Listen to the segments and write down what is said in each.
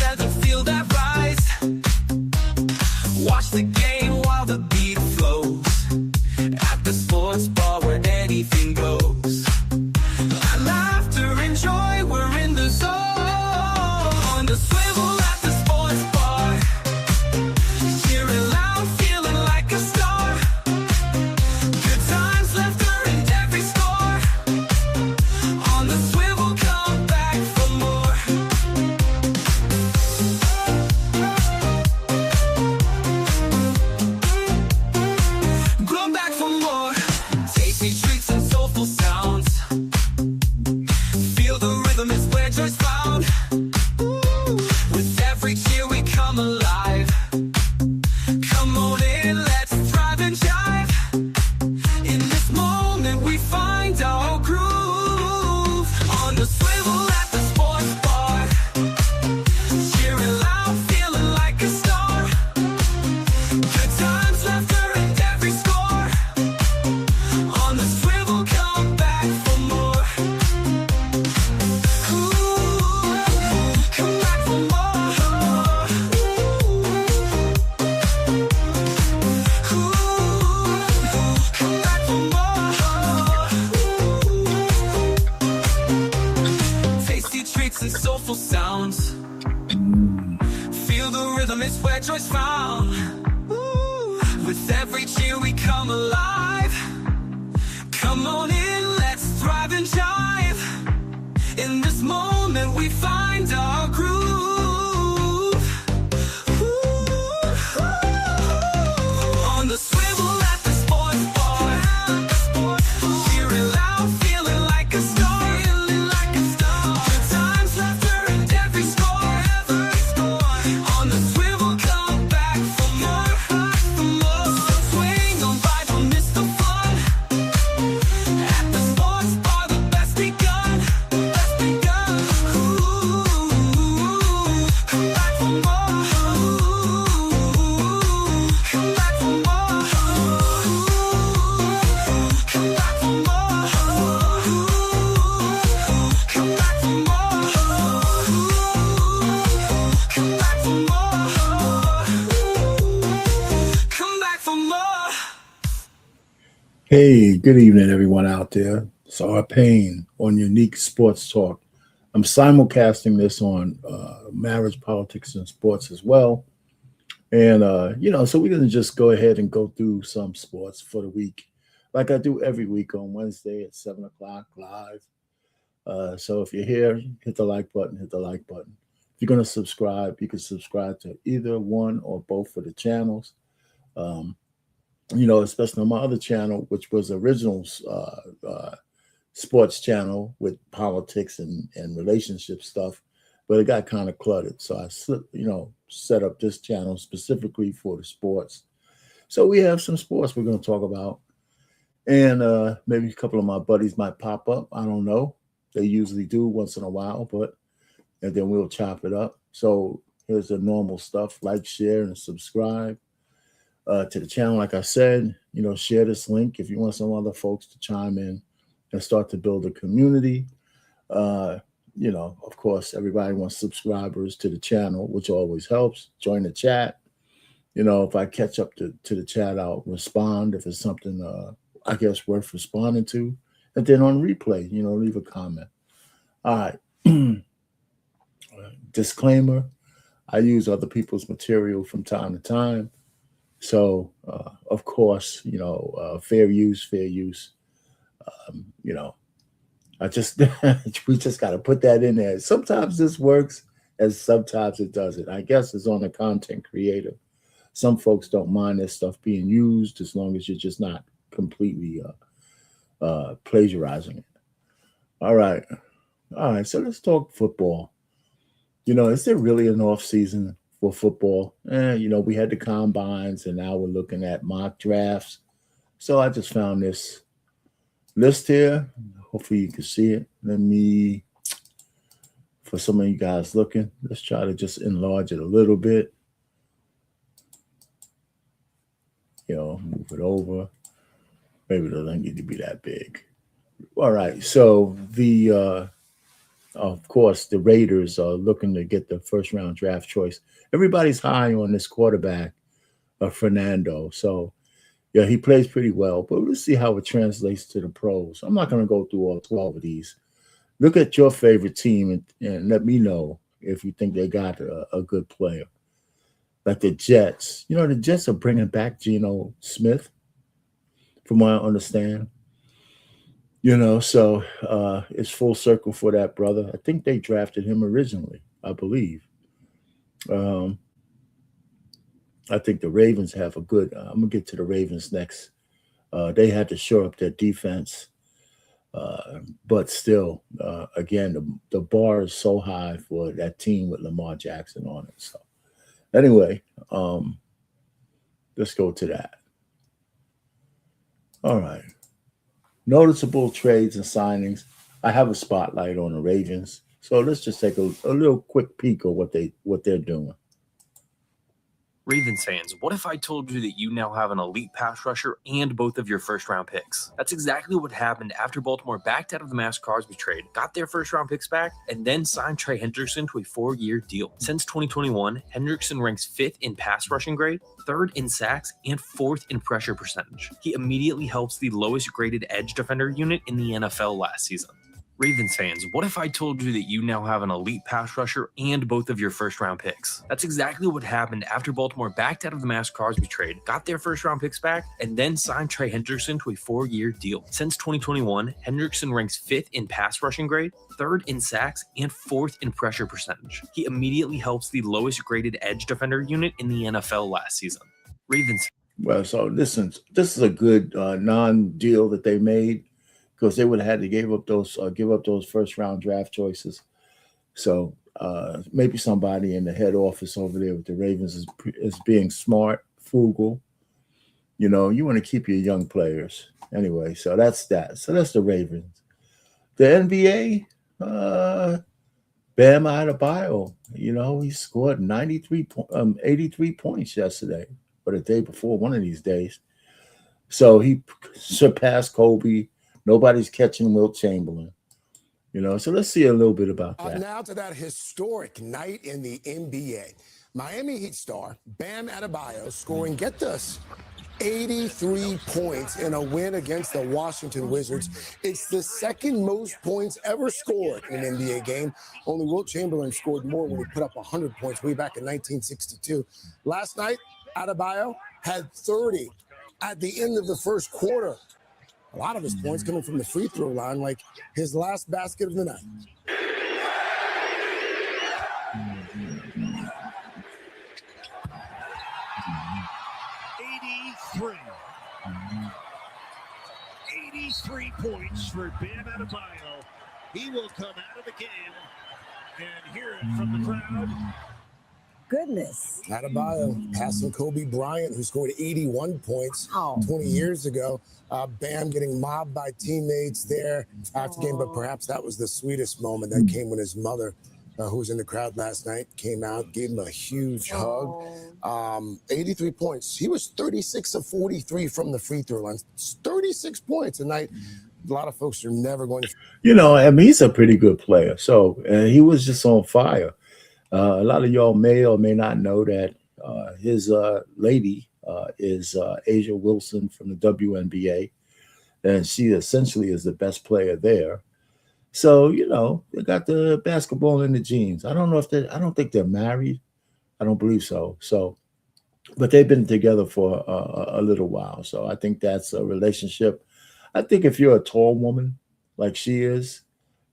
together, feel that rise. Watch the game while the beat flows. At the sports bar where anything goes. Laughter and joy, we're in the zone. On the swivel at the sports bar. Cheering loud, feeling like a star. Good times, laughter and every score. On the swivel, come back for more. Come back for more. Tasty treats and soulful sounds. Feel the rhythm is where joy's found. With every cheer we come alive. Come on in, let's thrive and jive. In this moment we find our groove. On the swivel at the sports bar. Cheering loud, feeling like a star. Good times, laughter and every score. On the swivel, come back for more. Come back for more. Come back for more. Tasty treats and soulful sounds. Feel the rhythm, it's where joy's found. With every cheer we come alive. Come on in, let's thrive and jive. In this moment we find our groove. On the swivel at the sports bar. Cheering loud, feeling like a star. Good times, laughter and every score. On the swivel, come back for more. Swing on by, don't miss the fun. At the sports bar, the best begun. Come back for more. Come back for more. Come back for more. Come back for more. Come back for more. Come back for more. Hey, good evening, everyone out there. It's R. Payne on Unique Sports Talk. I'm simulcasting this on marriage, politics, and sports as well. And, so we're going to just go ahead and go through some sports for the week, like I do every week on Wednesday at 7 o'clock live. So if you're here, hit the like button, If you're going to subscribe, you can subscribe to either one or both of the channels. Especially on my other channel, which was original sports channel with politics and relationship stuff, but it got kind of cluttered. So I set up this channel specifically for the sports. So we have some sports we're going to talk about. And maybe a couple of my buddies might pop up. I don't know. They usually do once in a while, and then we'll chop it up. So here's the normal stuff. Like, share, and subscribe to the channel. Like I said, share this link if you want some other folks to chime in and start to build a community. Of course, everybody wants subscribers to the channel, which always helps. Join the chat. If I catch up to the chat, I'll respond if it's something I guess worth responding to. And then on replay, leave a comment. All right. Disclaimer, I use other people's material from time to time. So, of course, fair use. We just got to put that in there. Sometimes this works and sometimes it doesn't. I guess it's on the content creator. Some folks don't mind their stuff being used as long as you're just not completely plagiarizing it. All right. So let's talk football. Is there really an off season for football? We had the combines and now we're looking at mock drafts. So I just found this list here. Hopefully you can see it. For some of you guys looking, let's try to just enlarge it a little bit. Move it over. Maybe it doesn't need to be that big. All right. So the Of course, the Raiders are looking to get the first round draft choice. Everybody's high on this quarterback, Fernando. So, yeah, he plays pretty well, but let's see how it translates to the pros. I'm not going to go through all 12 of these. Look at your favorite team and let me know if you think they got a good player. Like the Jets. You know, the Jets are bringing back Geno Smith, from what I understand. So it's full circle for that brother. I think they drafted him originally, I believe. Um, I think the Ravens have a good. I'm gonna get to the Ravens next. They had to shore up their defense, but still, again, the bar is so high for that team with Lamar Jackson on it. So anyway, let's go to that. All right. Noticeable trades and signings. I have a spotlight on the Ravens, so let's just take a little quick peek of what they're doing. Ravens fans, what if I told you that you now have an elite pass rusher and both of your first-round picks? That's exactly what happened after Baltimore backed out of the Max Crosby trade, got their first-round picks back, and then signed Trey Hendrickson to a 4-year deal. Since 2021, Hendrickson ranks 5th in pass rushing grade, 3rd in sacks, and 4th in pressure percentage. He immediately helps the lowest-graded edge defender unit in the NFL last season. Ravens fans, what if I told you that you now have an elite pass rusher and both of your first-round picks? That's exactly what happened after Baltimore backed out of the Max Crosby trade, got their first-round picks back, and then signed Trey Hendrickson to a 4-year deal. Since 2021, Hendrickson ranks 5th in pass rushing grade, 3rd in sacks, and 4th in pressure percentage. He immediately helps the lowest-graded edge defender unit in the NFL last season. Ravens. Well, so listen, this is a good non-deal that they made, because they would have had to give up those first round draft choices. So maybe somebody in the head office over there with the Ravens is being smart, frugal. You want to keep your young players anyway. So that's that. So that's the Ravens. The NBA, Bam Adebayo. He scored 83 points yesterday or the day before, one of these days. So he surpassed Kobe. Nobody's catching Wilt Chamberlain, So let's see a little bit about that. Now to that historic night in the NBA. Miami Heat star Bam Adebayo scoring, get this, 83 points in a win against the Washington Wizards. It's the second most points ever scored in an NBA game. Only Wilt Chamberlain scored more when he put up 100 points way back in 1962. Last night, Adebayo had 30 at the end of the first quarter. A lot of his points coming from the free throw line, like his last basket of the night. $83 points for Bam Adebayo. He will come out of the game and hear it from the crowd. Goodness. Adebayo passing Kobe Bryant, who scored 81 points 20 years ago. Bam getting mobbed by teammates there after the game, but perhaps that was the sweetest moment that came when his mother, who was in the crowd last night, came out, gave him a huge hug. 83 points. He was 36 of 43 from the free throw line. 36 points a night. A lot of folks are never going to. He's a pretty good player. So he was just on fire. A lot of y'all may or may not know that his lady is Asia Wilson from the WNBA, and she essentially is the best player there. So, they got the basketball in the genes. I don't think they're married. I don't believe so. But they've been together for a little while. So I think that's a relationship. I think if you're a tall woman like she is,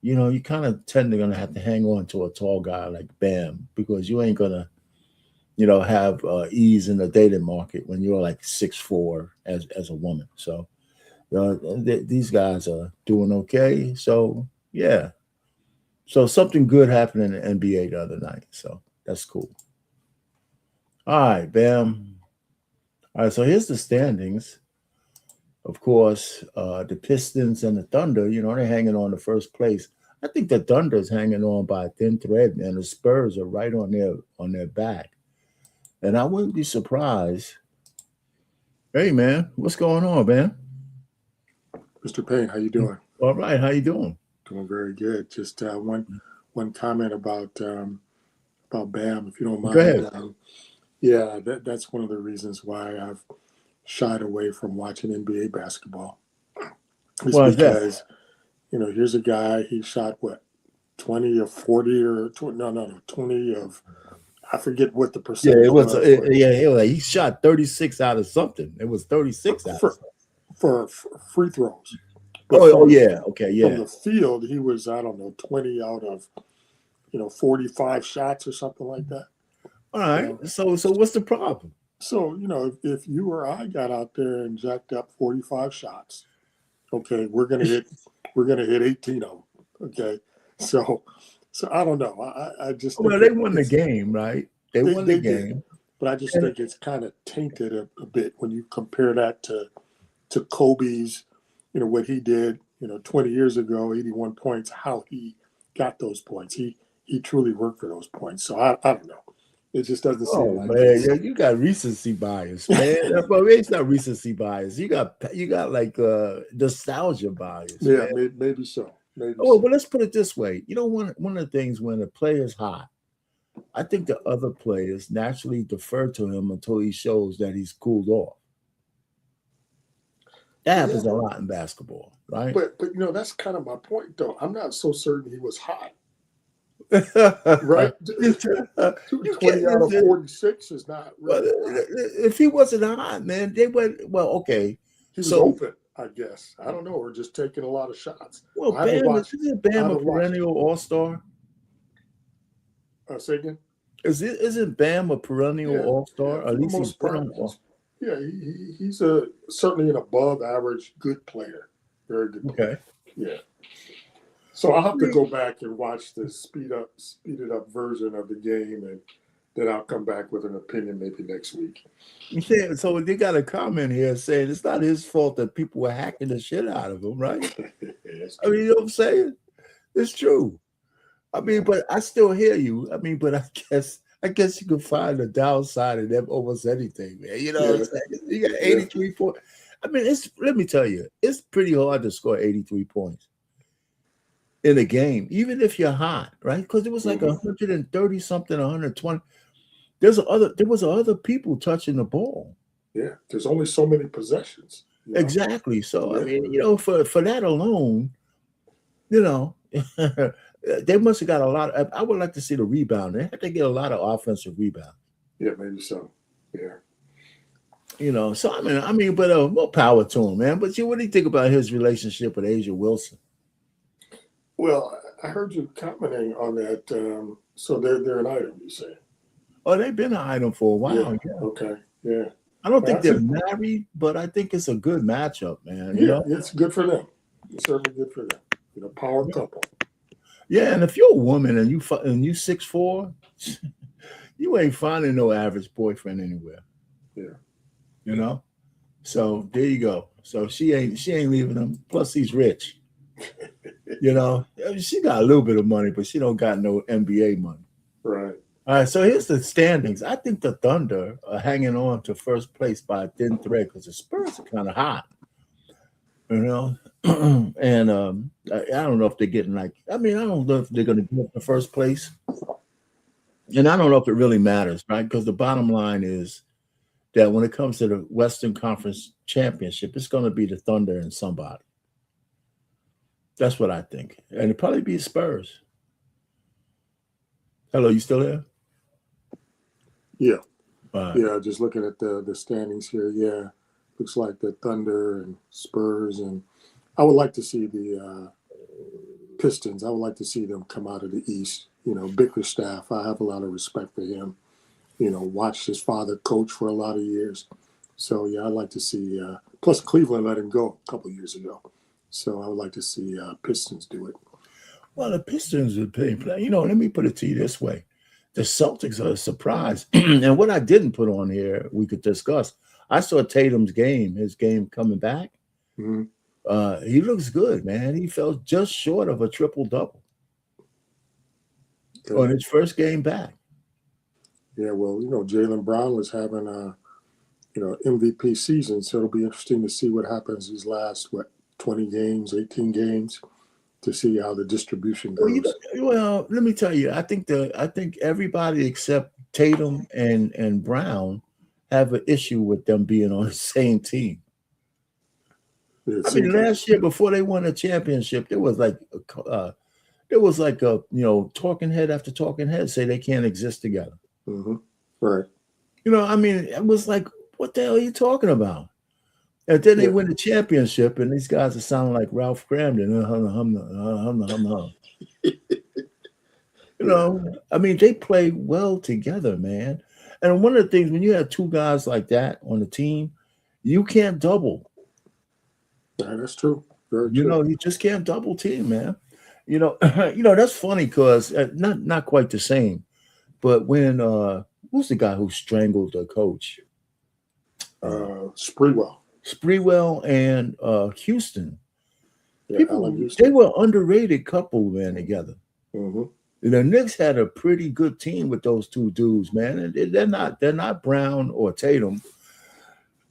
you kind of tend to have to hang on to a tall guy like Bam, because you ain't gonna, have ease in the dating market when you're like 6'4" as a woman. So these guys are doing okay. So yeah, so something good happened in the NBA the other night. So that's cool. All right, Bam. All right, so here's the standings. Of course, the Pistons and the Thunder, they're hanging on to first place. I think the Thunder's hanging on by a thin thread, and the Spurs are right on their back. And I wouldn't be surprised. Hey, man, what's going on, man? Mr. Payne, how you doing? All right, how you doing? Doing very good. Just one comment about Bam, if you don't mind. Go ahead. Yeah, that's one of the reasons why I've shied away from watching NBA basketball. It's Why is that? because, here's a guy, he shot what, 20 or 40 or 20 of, I forget what the Yeah, percentage it was. was. He shot 36 out of something. It was 36 out. For free throws. But yeah. Okay, yeah. From the field, he was, I don't know, 20 out of, 45 shots or something like that. All right. So what's the problem? So, if you or I got out there and jacked up 45 shots, okay, we're gonna hit 18 of them. Okay. So I don't know. I just think they won the game, right? They won the game. Did. But I just think it's kind of tainted a bit when you compare that to Kobe's, what he did, 20 years ago, 81 points, how he got those points. He truly worked for those points. So I don't know. It just doesn't seem like it. Man, you got recency bias, man. It's not recency bias. You got like nostalgia bias. Yeah, maybe so. But let's put it this way. One of the things when a player's hot, I think the other players naturally defer to him until he shows that he's cooled off. That happens a lot in basketball, right? But that's kind of my point, though. I'm not so certain he was hot. Right? 20 out of 46 is not really if he wasn't hot, man, they went okay. He was open, I guess. I don't know, or just taking a lot of shots. Well, isn't Bam a perennial all-star? Say again? Isn't Bam a perennial all-star? Yeah, at least he's perennial. Yeah, he's certainly an above-average good player. Very good player. Okay. Yeah. So I'll have to go back and watch the speeded up version of the game, and then I'll come back with an opinion maybe next week. Yeah, so they got a comment here saying it's not his fault that people were hacking the shit out of him, right? I mean, you know what I'm saying? It's true. I mean, but I still hear you. I mean, but I guess you can find a downside in them almost anything, man. You know what I'm saying? You got 83 points. I mean, let me tell you, it's pretty hard to score 83 points in a game, even if you're hot, right? Because it was like 130 something, 120. There was other people touching the ball. Yeah, there's only so many possessions. Exactly. So I mean, for that alone, they must have got a lot. I would like to see the rebound. They had to get a lot of offensive rebound. Yeah, maybe so. Yeah. So I mean, but more power to him, man. But what do you think about his relationship with Asia Wilson? Well, I heard you commenting on that. So they're an item, you say? Oh, they've been an item for a while. Yeah. Okay. Yeah. I don't think they're married, but I think it's a good matchup, man. Yeah, it's good for them. It's certainly good for them. Power couple. Yeah, and if you're a woman and you 6'4", you ain't finding no average boyfriend anywhere. Yeah. So there you go. So she ain't leaving him. Plus he's rich. She got a little bit of money, but she don't got no NBA money. Right. All right, so here's the standings. I think the Thunder are hanging on to first place by a thin thread because the Spurs are kind of hot, and I don't know if they're getting I don't know if they're going to get the first place, and I don't know if it really matters, right? Because the bottom line is that when it comes to the Western Conference Championship, it's going to be the Thunder and somebody. That's what I think, and it'll probably be Spurs. Hello, you still there? Yeah. Yeah, just looking at the standings here. Yeah, looks like the Thunder and Spurs, and I would like to see the Pistons. I would like to see them come out of the East. Bickerstaff, I have a lot of respect for him. Watched his father coach for a lot of years. So, yeah, I'd like to see plus Cleveland let him go a couple of years ago. So I would like to see Pistons do it. Well, the Pistons are playing. Let me put it to you this way. The Celtics are a surprise. And what I didn't put on here, we could discuss. I saw Tatum's game, his game coming back. Mm-hmm. He looks good, man. He fell just short of a triple-double on his first game back. Yeah, well, Jaylen Brown was having a, MVP season, so it'll be interesting to see what happens these last, 20 games, 18 games, to see how the distribution Well, goes. well, let me tell you, I think everybody except Tatum and Brown have an issue with them being on the same team. It I mean, seems like- last year before they won a championship, there was like a talking head after talking head say they can't exist together. Right. I mean, it was like, what the hell are you talking about? And then they Yeah. win the championship, and these guys are sounding like Ralph Cramden. I mean, they play well together, man. And one of the things, when you have two guys like that on the team, you can't double. Yeah, that's true. Very true. You just can't double team, man. That's funny because not quite the same. But when who's the guy who strangled the coach? Sprewell. And Houston. Yeah, Allen They Houston. were underrated couple, man, together. Mhm. The Knicks had a pretty good team with those two dudes, man. And they're not Brown or Tatum.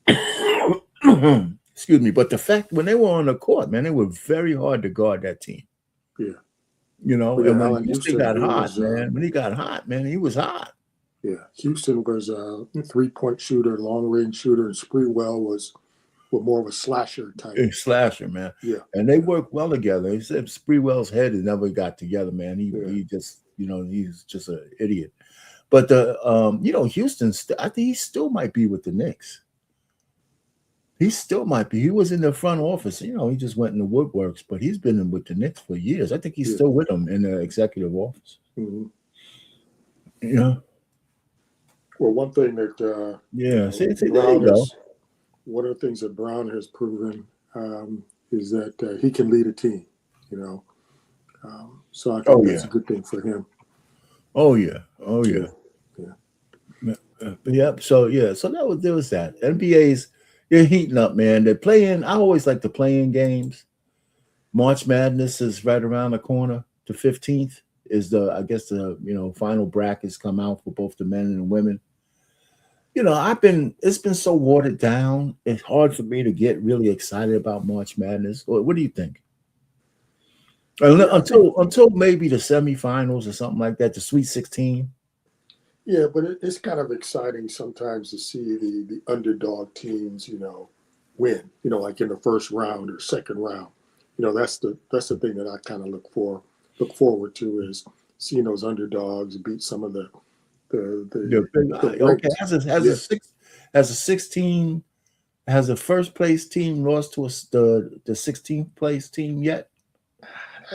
Excuse me, but the fact when they were on the court, man, they were very hard to guard that team. Yeah. And when Allen Houston Houston, got he hot, was, man, when he got hot, man, he was hot. Yeah, Houston was a 3-point shooter, long range shooter, and Sprewell was more of a slasher type. A slasher, man. Yeah, And they worked well together. Except Sprewell's head has never got together, man. He just, he's just an idiot. But Houston, I think he still might be with the Knicks. He still might be. He was in the front office. He just went in the woodworks, but he's been with the Knicks for years. I think he's still with them in the executive office. Mhm. Well, one thing that there Brown you go. one of the things that Brown has proven is that he can lead a team. So I think that's a good thing for him. Oh yeah. Yep. So there was that. NBA's they're heating up, man. They're playing. I always like the playing games. March Madness is right around the corner. The 15th is the final brackets come out for both the men and the women. It's been so watered down. It's hard for me to get really excited about March Madness. What do you think? Until maybe the semifinals or something like that, the Sweet 16. Yeah, but it's kind of exciting sometimes to see the underdog teams, win. Like in the first round or second round. That's the thing that I kind of look forward to is seeing those underdogs beat some of the okay. Has a first place team lost to the 16th place team yet?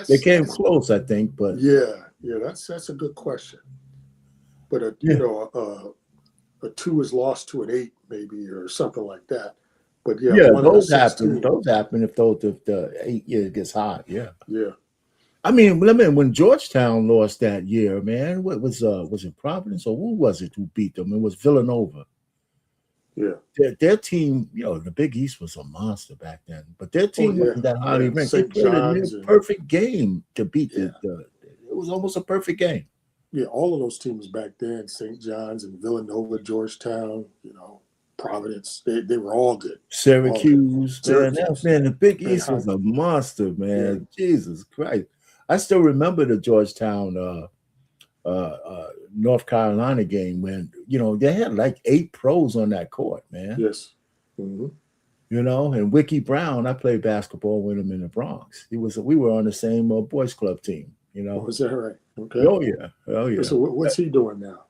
They came close, I think, but that's a good question. But a 2 is lost to an 8 maybe or something like that. But those happen. Those happen if the 8 gets hot. Yeah. I mean, when Georgetown lost that year, man, what was it Providence or who was it who beat them? It was Villanova. Yeah. Their team, the Big East was a monster back then, but their team wasn't that highly ranked. They played a perfect game to beat it was almost a perfect game. Yeah, all of those teams back then, St. John's and Villanova, Georgetown, Providence, they were all good. Syracuse. Man, the Big East was a monster, man. Yeah. Jesus Christ. I still remember the Georgetown North Carolina game when, they had like 8 pros on that court, man. Yes. Mm-hmm. And Wiki Brown, I played basketball with him in the Bronx. We were on the same boys club team, Was that right? Okay. Oh yeah. So what's he doing now?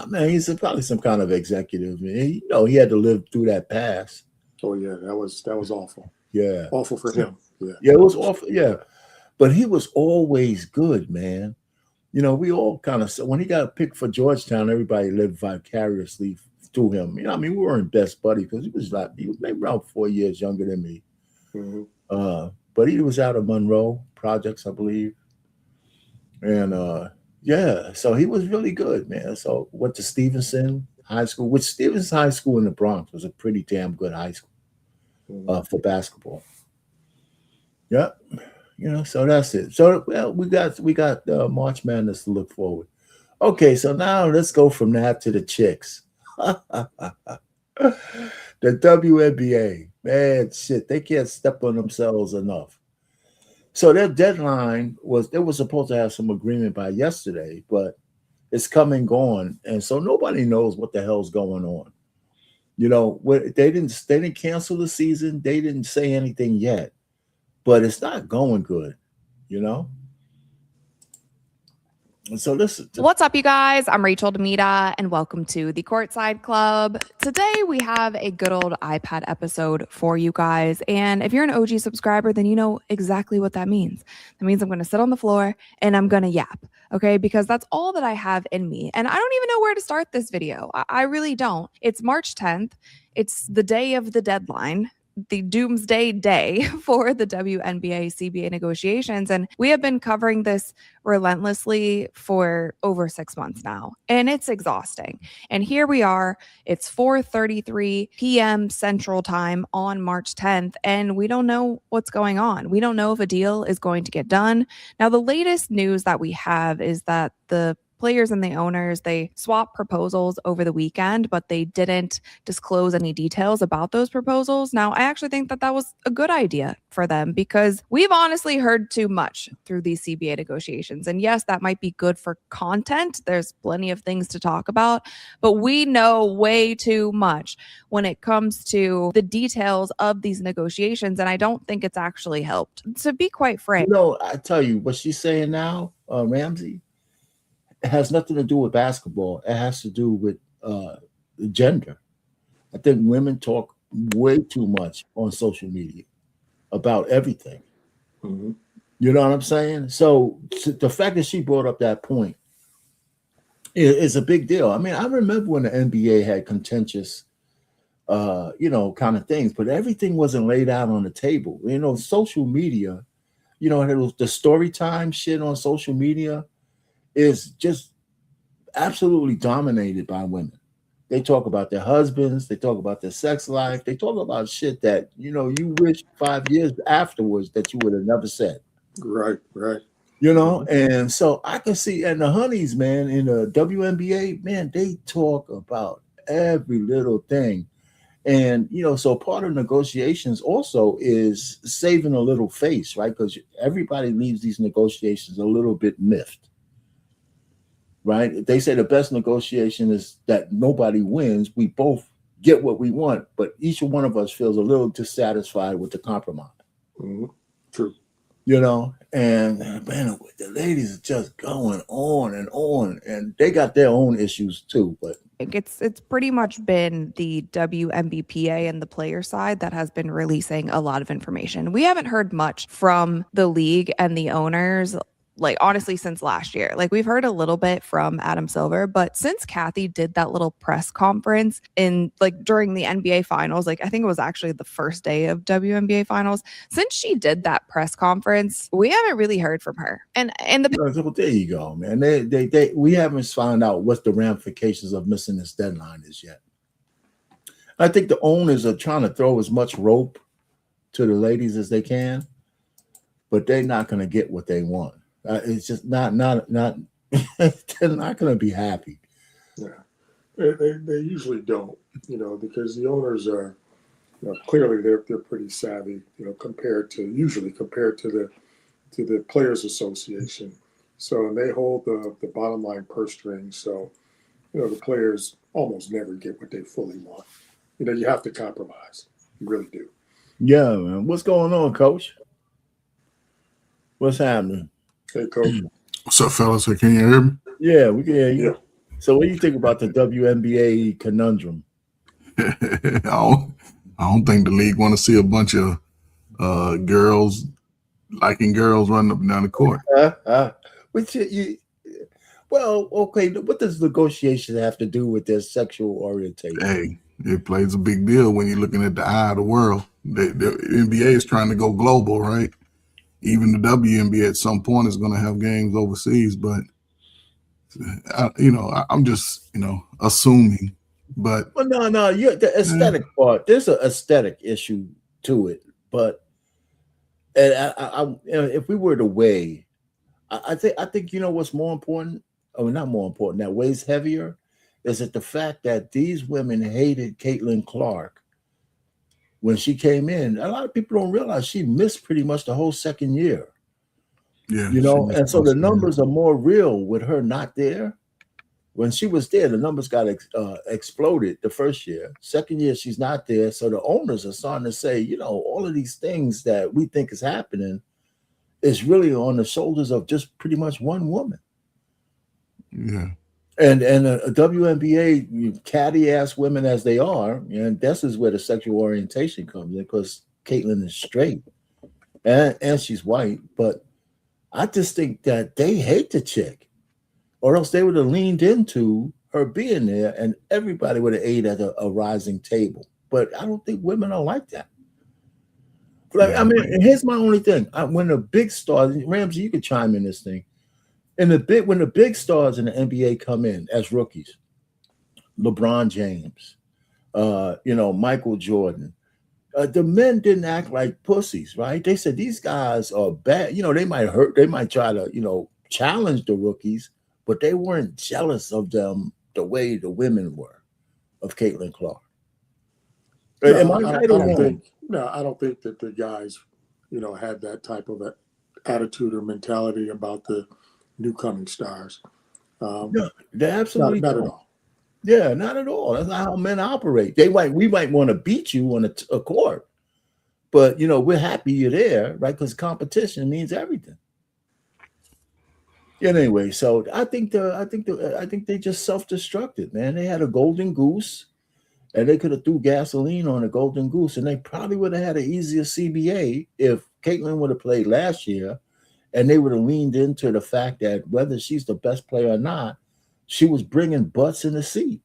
Man, he's probably some kind of executive. Man. He had to live through that pass. Oh yeah, that was awful. Yeah. Awful for him. Yeah. Yeah, it was awful. Yeah. But he was always good, man. We all kind of, when he got picked for Georgetown, everybody lived vicariously through him. We weren't best buddies because he was maybe around 4 years younger than me. Mm-hmm. But he was out of Monroe Projects, I believe. And so he was really good, man. So went to Stevenson High School, which Stevenson High School in the Bronx was a pretty damn good high school for basketball. Yep. So that's it. So we got March Madness to look forward. Okay, so now let's go from that to the chicks. The WNBA, man, shit, they can't step on themselves enough. So their deadline was they were supposed to have some agreement by yesterday, but it's come and gone, and so nobody knows what the hell's going on. You know, they didn't cancel the season. They didn't say anything yet, but it's not going good. You know. And so What's up, you guys? I'm Rachel Demita, and welcome to the Courtside Club. Today, we have a good old iPad episode for you guys. And if you're an OG subscriber, then you know exactly what that means. That means I'm going to sit on the floor and I'm going to yap, okay? Because that's all that I have in me. And I don't even know where to start this video. I really don't. It's March 10th. It's the day of the deadline, the doomsday day for the WNBA CBA negotiations. And we have been covering this relentlessly for over 6 months now, and it's exhausting. And here we are, it's 4:33 p.m. Central Time on March 10th, and we don't know what's going on. We don't know if a deal is going to get done. Now, the latest news that we have is that the players and the owners, they swapped proposals over the weekend, but they didn't disclose any details about those proposals. Now, I actually think that that was a good idea for them because we've honestly heard too much through these CBA negotiations. And yes, that might be good for content. There's plenty of things to talk about, but we know way too much when it comes to the details of these negotiations. And I don't think it's actually helped. To be quite frank. You know, I tell you, what she's saying now, Ramsey, it has nothing to do with basketball. It has to do with gender. I think women talk way too much on social media about everything. Mm-hmm. You know what I'm saying? So the fact that she brought up that point is a big deal. I mean, I remember when the NBA had contentious, kind of things, but everything wasn't laid out on the table. You know, social media, you know, it was the story time shit on social media is just absolutely dominated by women. They talk about their husbands, they talk about their sex life, they talk about shit that, you know, you wish 5 years afterwards that you would have never said. Right. You know, and so I can see, and the honeys, man, in the WNBA, man, they talk about every little thing. And, you know, so part of negotiations also is saving a little face, right? Because everybody leaves these negotiations a little bit miffed. Right? They say the best negotiation is that nobody wins. We both get what we want, but each one of us feels a little dissatisfied with the compromise. Mm-hmm. True. You know, and man, the ladies are just going on, and they got their own issues too. But it's pretty much been the WNBPA and the player side that has been releasing a lot of information. We haven't heard much from the league and the owners, like honestly, since last year. Like we've heard a little bit from Adam Silver, but since Kathy did that little press conference in like during the NBA finals, like I think it was actually the first day of WNBA finals, since she did that press conference, we haven't really heard from her. And there you go, man. We haven't found out what the ramifications of missing this deadline is yet. I think the owners are trying to throw as much rope to the ladies as they can, but they're not going to get what they want. It's just not they're not going to be happy. Yeah, they usually don't, you know, because the owners are, you know, clearly they're pretty savvy, you know, compared to the Players Association. So and they hold the bottom line purse strings. So, you know, the players almost never get what they fully want. You know, you have to compromise. You really do. Yeah, man. What's going on, Coach? What's happening? Hey, Coach. What's up, fellas? Can you hear me? Yeah, we can hear you. Yeah. So what do you think about the WNBA conundrum? I don't think the league want to see a bunch of girls liking girls running up and down the court. Well, okay, what does negotiation have to do with their sexual orientation? Hey, it plays a big deal when you're looking at the eye of the world. The NBA is trying to go global, right? Even the WNBA at some point is going to have games overseas, but I'm just assuming. But well, no, the aesthetic part. There's an aesthetic issue to it, but if we were to weigh, I think you know what's more important. Oh, not more important. That weighs heavier is it the fact that these women hated Caitlin Clark when she came in. A lot of people don't realize she missed pretty much the whole second year. Yeah. You know, and so the numbers are more real with her not there. When she was there, the numbers got exploded the first year. Second year, she's not there. So the owners are starting to say, you know, all of these things that we think is happening is really on the shoulders of just pretty much one woman. Yeah. And a WNBA, catty ass women as they are, and this is where the sexual orientation comes in, because Caitlin is straight and she's white. But I just think that they hate the chick, or else they would have leaned into her being there and everybody would have ate at a rising table. But I don't think women are like that. Like, I mean, and here's my only thing. When the big stars, Ramsey, you could chime in this thing. When the big stars in the NBA come in as rookies, LeBron James, you know, Michael Jordan, the men didn't act like pussies, right? They said these guys are bad. You know, they might hurt, they might try to, you know, challenge the rookies, but they weren't jealous of them the way the women were of Caitlin Clark. Am I right or wrong? I don't think that the guys, you know, had that type of attitude or mentality about the new coming stars. No, they absolutely not at all. Yeah, not at all. That's not how men operate. We might want to beat you on a court, but you know, we're happy you're there, right? Because competition means everything. Anyway, so I think they just self-destructed, man. They had a golden goose, and they could have threw gasoline on a golden goose, and they probably would have had an easier CBA if Caitlin would have played last year. And they would have leaned into the fact that whether she's the best player or not, she was bringing butts in the seat.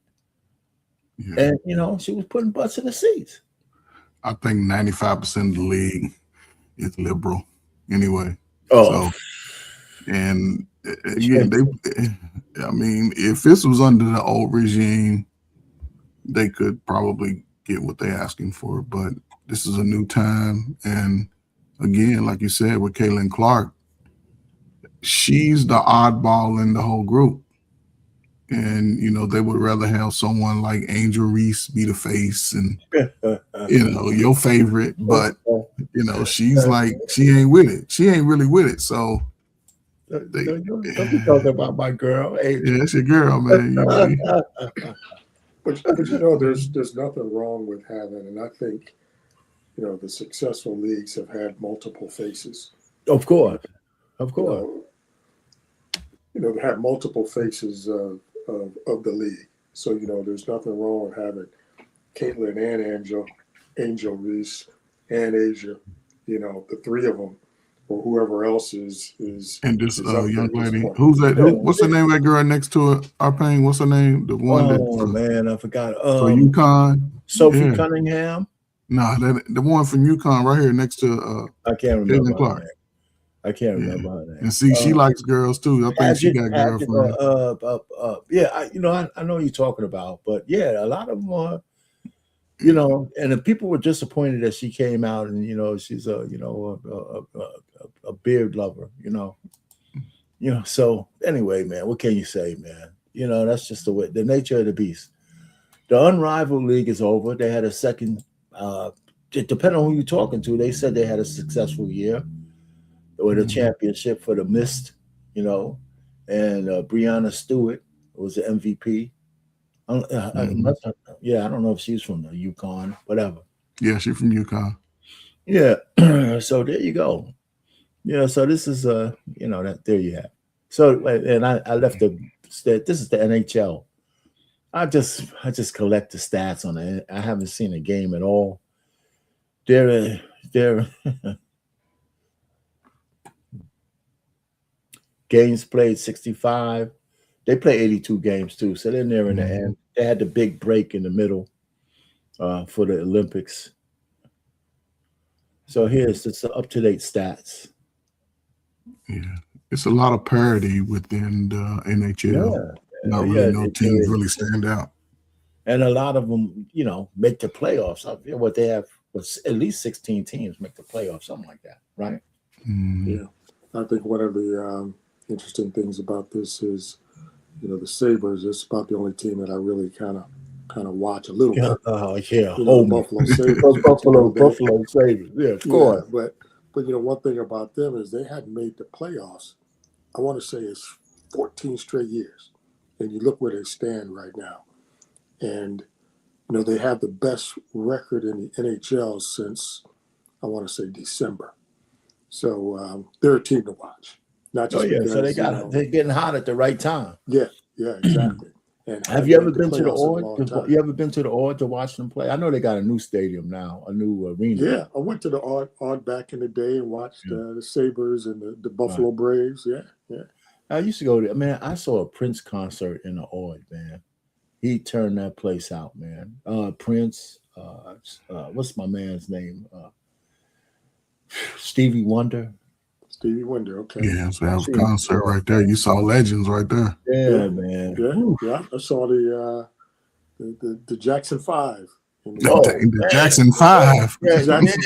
Yeah. And, you know, she was putting butts in the seats. I think 95% of the league is liberal anyway. Oh. So, and again, I mean, if this was under the old regime, they could probably get what they're asking for. But this is a new time. And again, like you said, with Caitlin Clark, she's the oddball in the whole group. And, you know, they would rather have someone like Angel Reese be the face and, you know, your favorite. But, you know, she's like, she ain't with it. She ain't really with it. So. Don't be talking about my girl. Angel. Yeah, that's your girl, man. But you know, there's nothing wrong with having, and I think, you know, the successful leagues have had multiple faces. Of course. You know, they have multiple faces of the league. So, you know, there's nothing wrong with having Caitlin and Angel Reese and Asia, you know, the three of them, or whoever else is. And this young lady, who's that? What's the name of that girl next to it? Arpane, what's her name? The one man, I forgot. For UConn. Sophie Cunningham. No, the one from UConn right here next to I can't remember Caitlin Clark. I can't remember her name. And see, she likes girls too. I think she got girlfriend. I know what you're talking about, but yeah, a lot of them are, you know, and the people were disappointed that she came out and, you know, she's a beard lover, you know. So anyway, man, what can you say, man? You know, that's just the nature of the beast. The unrivaled league is over. They had a second, depending on who you're talking to, they said they had a successful year with a championship for the Mist, you know, and Breanna Stewart was the MVP. I don't know if she's from the UConn, whatever. Yeah, she's from UConn. Yeah, so there you go. Yeah, so this is you know, that there you have. So, and I left this is the NHL. I just collect the stats on it. I haven't seen a game at all. They're games played 65. They play 82 games too, so they're near in the end. They had the big break in the middle for the Olympics. So here's just up-to-date stats. Yeah, it's a lot of parity within the NHL. Not really no teams really stand out. And a lot of them, you know, make the playoffs. I feel what they have was at least 16 teams make the playoffs, something like that, right? Yeah, I think one of the interesting things about this is, you know, the Sabres is about the only team that I really kind of watch a little bit. Oh yeah, you know, Buffalo Sabres. Buffalo Sabres. Yeah, of course. But But, you know, one thing about them is they hadn't made the playoffs, I want to say it's 14 straight years. And you look where they stand right now. And, you know, they have the best record in the NHL since, I want to say, December. So they're a team to watch. Not just because, so they're getting hot at the right time. Yeah, exactly. And have you ever been to the Ord? You ever been to the Ord to watch them play? I know they got a new stadium now, a new arena. Yeah, I went to the Ord back in the day and watched the Sabres and the Buffalo Braves. Yeah. I used to go there. Man, I saw a Prince concert in the Ord, man. He turned that place out, man. Prince, what's my man's name? Stevie Wonder. Stevie Wonder, okay. Yeah, so that was a concert right there. You saw legends right there. Yeah, man. Yeah. I saw the Jackson 5. The Jackson 5. Yeah, Jackson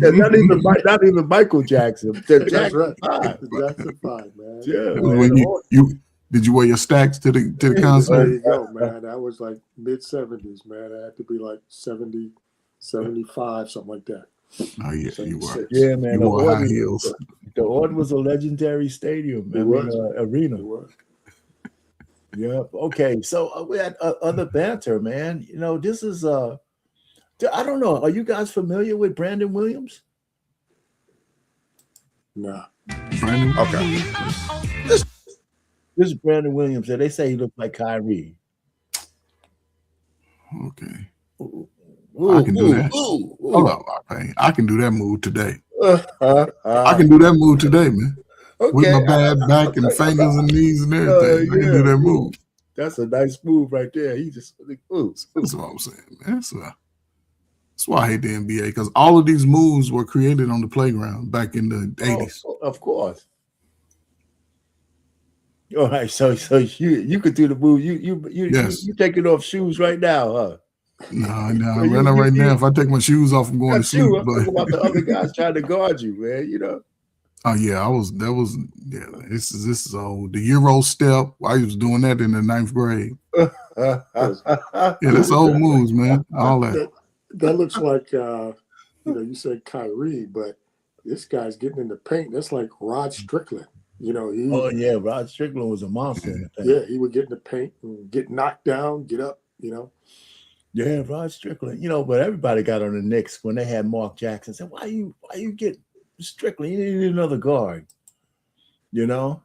5. Not even Michael Jackson. The Jackson 5. The Jackson 5, man. Yeah. When did you wear your stacks to the concert? There you go, man. That was like mid-70s, man. I had to be like 70, 75, something like that. Oh, yeah, you were. Yeah, man. You wore high heels. The Ord was a legendary stadium. Arena. It was. Yeah. Okay. So we had other banter, man. You know, this is I don't know. Are you guys familiar with Brandon Williams? Nah. Brandon? Okay. This is Brandon Williams. And they say he looked like Kyrie. Okay. Ooh, I can do that. Hold up, I can do that move today. I can do that move today, man. Okay. With my bad back and fingers and knees and everything. I can do that move. That's a nice move right there. He just That's what I'm saying, man. That's why I hate the NBA, because all of these moves were created on the playground back in the 80s. Of course. All right, so you could do the move. You taking off shoes right now, huh? No, right now. If I take my shoes off, I'm going to sleep. I'm talking about the other guys trying to guard you, man. You know. Oh yeah, This is old. The Euro step. I was doing that in the 9th grade. Yeah, that's old moves, man. All that. That looks like you said Kyrie, but this guy's getting in the paint. That's like Rod Strickland. You know, Rod Strickland was a monster in the paint. Yeah, he would get in the paint and get knocked down, get up, you know. Yeah, Rod Strickland. You know, but everybody got on the Knicks when they had Mark Jackson. Said, why you get Strickland? You need another guard. You know?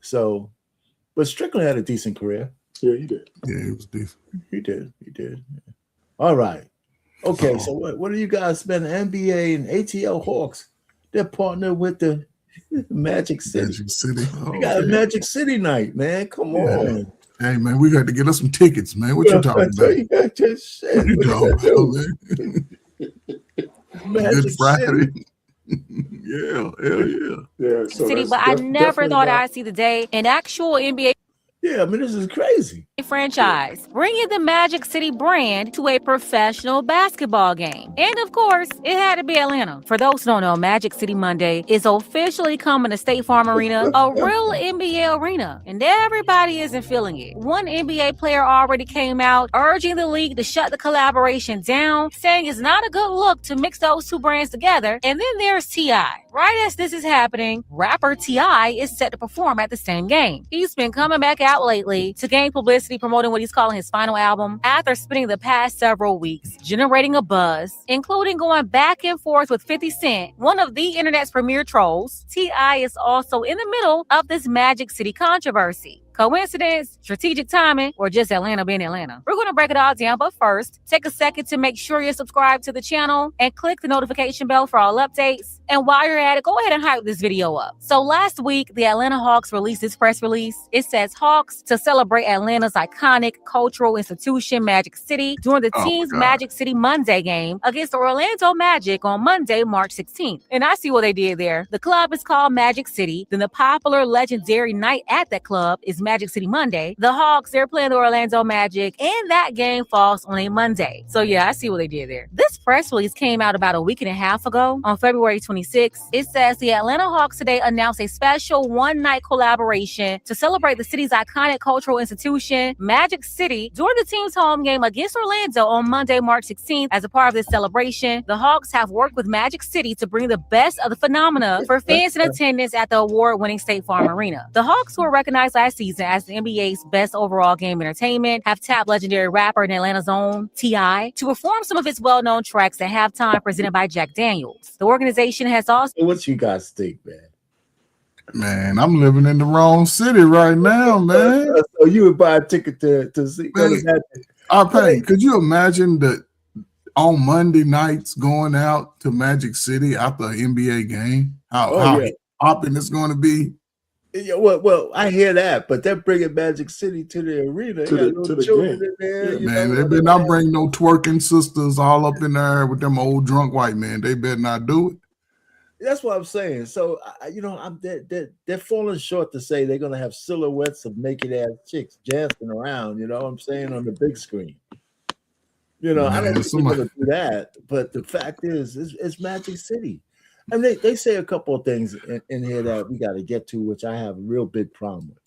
So, but Strickland had a decent career. Yeah, he did. Yeah, he was decent. He did. All right. Okay, so what do you guys spend? The NBA and ATL Hawks, they're partnered with the Magic City. Magic City. We got a Magic City night, man. Come on. Hey, man, we got to get us some tickets, man. What you talking about? Just shit. What you talking about, man? Good Friday. Yeah, hell yeah. Yeah, so City, but I never thought I'd see the day an actual NBA Yeah, I mean, this is crazy. franchise, bringing the Magic City brand to a professional basketball game. And of course, it had to be Atlanta. For those who don't know, Magic City Monday is officially coming to State Farm Arena, a real NBA arena. And everybody isn't feeling it. One NBA player already came out urging the league to shut the collaboration down, saying it's not a good look to mix those two brands together. And then there's T.I. Right as this is happening, rapper T.I. is set to perform at the same game. He's been coming back out lately to gain publicity promoting what he's calling his final album after spending the past several weeks generating a buzz, including going back and forth with 50 Cent, one of the internet's premier trolls. T.I. is also in the middle of this Magic City controversy. Coincidence, strategic timing, or just Atlanta being Atlanta? We're going to break it all down, but first, take a second to make sure you're subscribed to the channel and click the notification bell for all updates. And while you're at it, go ahead and hype this video up. So last week, the Atlanta Hawks released this press release. It says Hawks to celebrate Atlanta's iconic cultural institution, Magic City, during the team's Magic City Monday game against the Orlando Magic on Monday, March 16th. And I see what they did there. The club is called Magic City. Then the popular legendary night at that club is Magic City Monday, the Hawks, they're playing the Orlando Magic, and that game falls on a Monday. So yeah, I see what they did there. This press release came out about a week and a half ago on February 26th. It says the Atlanta Hawks today announced a special one-night collaboration to celebrate the city's iconic cultural institution, Magic City, during the team's home game against Orlando on Monday, March 16th. As a part of this celebration, the Hawks have worked with Magic City to bring the best of the phenomena for fans in attendance at the award-winning State Farm Arena. The Hawks, who were recognized last season as the NBA's best overall game entertainment, have tapped legendary rapper in Atlanta's own T.I. to perform some of his well-known tracks at halftime presented by Jack Daniels. The organization has also... What you guys think, man? Man, I'm living in the wrong city right now, man. So you would buy a ticket to see? I pay. Could you imagine that on Monday nights going out to Magic City after an NBA game? How popping it's going to be? Yeah, well, I hear that, but they're bringing Magic City to the arena. To the game. In there, Man, they better not bring no twerking sisters all up in there with them old drunk white men. They better not do it. That's what I'm saying. So, they're falling short to say they're going to have silhouettes of naked ass chicks dancing around, you know what I'm saying, on the big screen. I don't think they're going to do that. But the fact is, it's Magic City. And they say a couple of things in here that we got to get to, which I have a real big problem with.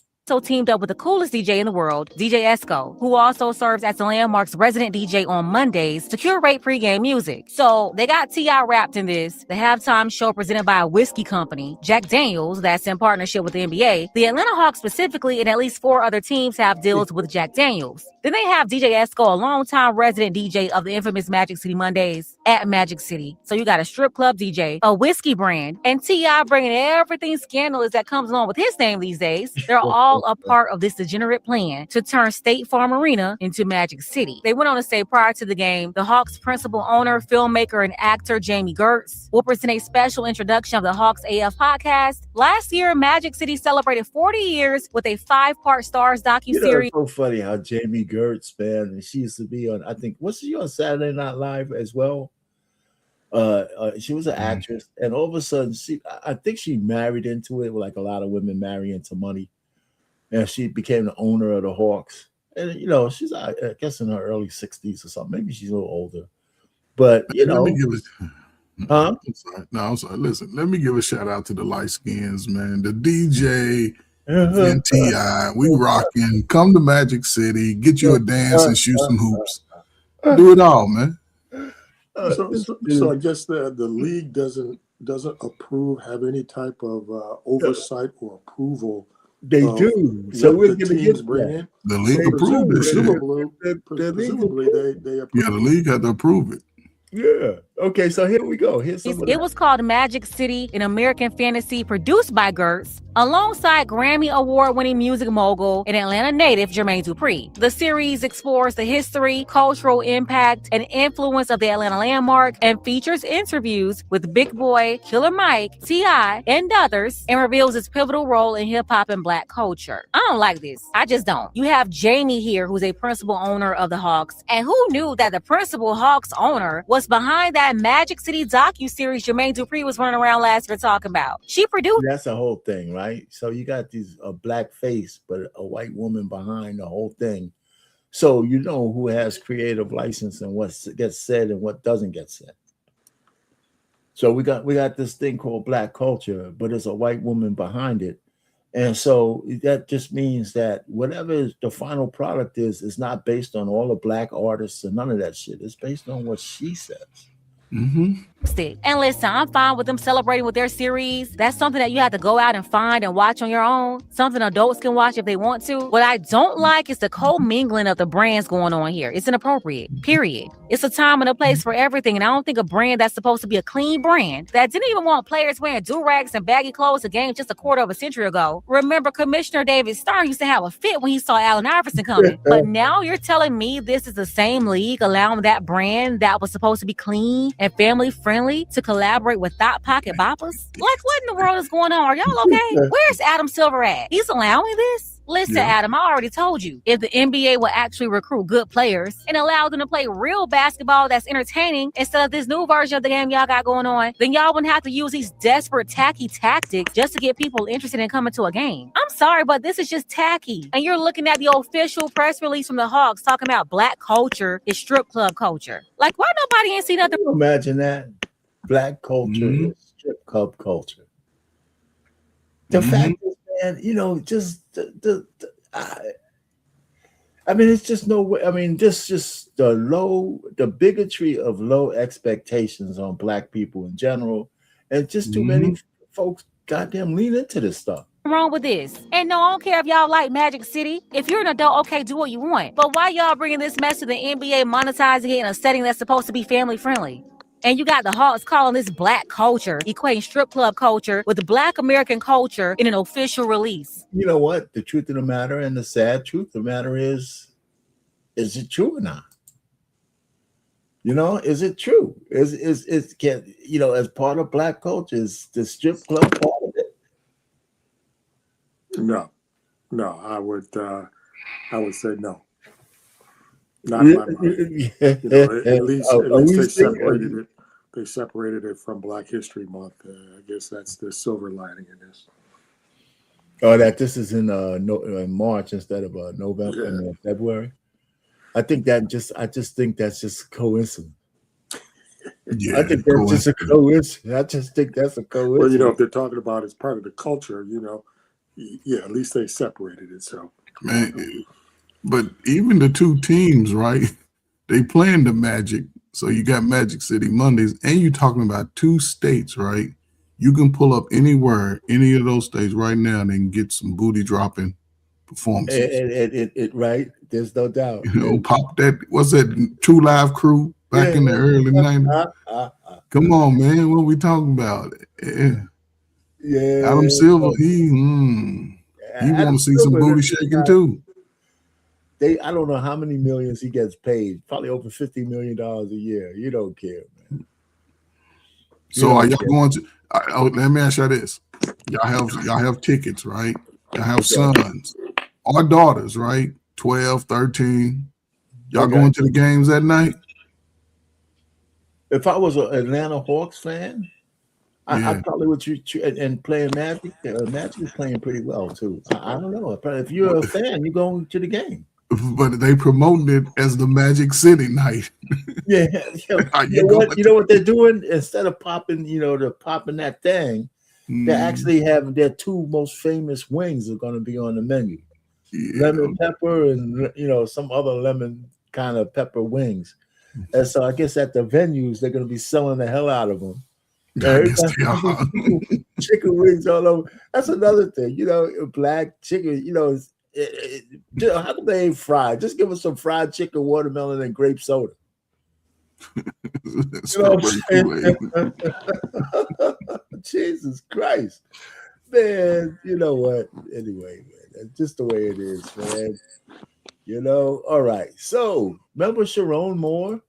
Teamed up with the coolest DJ in the world, DJ Esco, who also serves as the Landmark's resident DJ on Mondays to curate pregame music. So they got T.I. wrapped in this. The halftime show presented by a whiskey company, Jack Daniels, that's in partnership with the NBA. The Atlanta Hawks specifically and at least 4 other teams have deals with Jack Daniels. Then they have DJ Esco, a longtime resident DJ of the infamous Magic City Mondays at Magic City. So you got a strip club DJ, a whiskey brand, and T.I. bringing everything scandalous that comes along with his name these days. They're all a part of this degenerate plan to turn State Farm Arena into Magic City. They went on to say prior to the game, the Hawks' principal owner, filmmaker, and actor Jamie Gertz will present a special introduction of the Hawks AF podcast. Last year, Magic City celebrated 40 years with a 5-part Stars docuseries. It's so funny how Jamie Gertz, man, and she used to be on, I think, was she on Saturday Night Live as well? She was an actress, and all of a sudden, I think she married into it, like a lot of women marry into money. And she became the owner of the Hawks. And, she's, I guess, in her early 60s or something. Maybe she's a little older. But, Let me give I'm sorry. Listen, let me give a shout out to the light skins, man. The DJ and T.I. We rocking. Come to Magic City. Get you a dance and shoot some hoops. Do it all, man. So I guess the league doesn't have any type of oversight or approval. They do. So we're going to get in. The league approved this shit. Presumably they approve. Yeah, the league had to approve it. Yeah. Okay, so here we go. It was called Magic City, an American fantasy produced by Gertz, alongside Grammy Award-winning music mogul and Atlanta native Jermaine Dupri. The series explores the history, cultural impact, and influence of the Atlanta landmark and features interviews with Big Boy, Killer Mike, T.I., and others, and reveals its pivotal role in hip-hop and Black culture. I don't like this. I just don't. You have Jamie here, who's a principal owner of the Hawks, and who knew that the principal Hawks owner was behind that Magic City docuseries Jermaine Dupri was running around last year talking about? She produced. That's the whole thing, right? So you got a black face, but a white woman behind the whole thing. So you know who has creative license and what gets said and what doesn't get said. So we got this thing called Black culture, but there's a white woman behind it. And so that just means that whatever the final product is not based on all the black artists and none of that shit. It's based on what she says. Mm-hmm. And listen, I'm fine with them celebrating with their series. That's something that you have to go out and find and watch on your own. Something adults can watch if they want to. What I don't like is the co-mingling of the brands going on here. It's inappropriate, period. It's a time and a place for everything. And I don't think a brand that's supposed to be a clean brand that didn't even want players wearing do-rags and baggy clothes a game just a quarter of a century ago. Remember, Commissioner David Stern used to have a fit when he saw Allen Iverson coming. But now you're telling me this is the same league allowing that brand that was supposed to be clean and family-friendly to collaborate with Thought Pocket Boppers? Like, what in the world is going on? Are y'all okay? Where's Adam Silver at? He's allowing this? Listen, Yeah. Adam, I already told you. If the NBA will actually recruit good players and allow them to play real basketball that's entertaining instead of this new version of the game y'all got going on, then y'all wouldn't have to use these desperate, tacky tactics just to get people interested in coming to a game. I'm sorry, but this is just tacky. And you're looking at the official press release from the Hawks talking about black culture is strip club culture. Like, why nobody ain't seen nothing? Can you imagine that? Black culture Mhm. is strip club culture. The fact is, man, you know, just I mean, it's just no way. I mean, just the bigotry of low expectations on black people in general, and just too many folks goddamn lean into this stuff. Wrong with this. And no, I don't care if y'all like Magic City. If you're an adult, okay, do what you want. But why y'all bringing this mess to the NBA, monetizing it in a setting that's supposed to be family friendly? And you got the Hawks calling this black culture, equating strip club culture with the black American culture in an official release. You know what? The truth of the matter and the sad truth of the matter is it true or not? You know, is it true? Can, you know, as part of black culture, is the strip club part of it? No, I would say no. Not in my mind. You know, at least they separated it. They separated it from Black History Month. I guess that's the silver lining in this. Oh, that this is in March instead of November and February. I just think that's just coincidence. Yeah, I think that's just a coincidence. I just think that's a coincidence. Well, you know, if they're talking about it's part of the culture, you know, yeah, at least they separated it. So, man. But even the two teams, right? They playing the Magic. So you got Magic City Mondays, and you're talking about two states, right? You can pull up anywhere, any of those states right now, and then get some booty dropping performances. It right? There's no doubt. You know, pop that. What's that? True Live Crew back in the early 90s. Come on, man. What we talking about? Yeah. Adam Silver, he want to see some booty shaking too. I don't know how many millions he gets paid. Probably over $50 million a year. You don't care, man. So are y'all going to? Let me ask you this: y'all have tickets, right? Y'all have sons or daughters, right? 12, 13. Y'all going to the games that night? If I was an Atlanta Hawks fan, I probably would and playing Magic. Magic is playing pretty well too. I don't know. If you're a fan, you're going to the game. But they promoted it as the Magic City night. Yeah. You know what they're doing? Instead of popping, they're popping that thing, they actually have their two most famous wings are going to be on the menu. Yeah. Lemon pepper and, some other lemon kind of pepper wings. And so I guess at the venues, they're going to be selling the hell out of them. Chicken wings all over. That's another thing, black chicken, how come they ain't fried? Just give us some fried chicken, watermelon, and grape soda. Jesus Christ, man! You know what? Anyway, man, that's just the way it is, man. All right. So, remember Sharon Moore?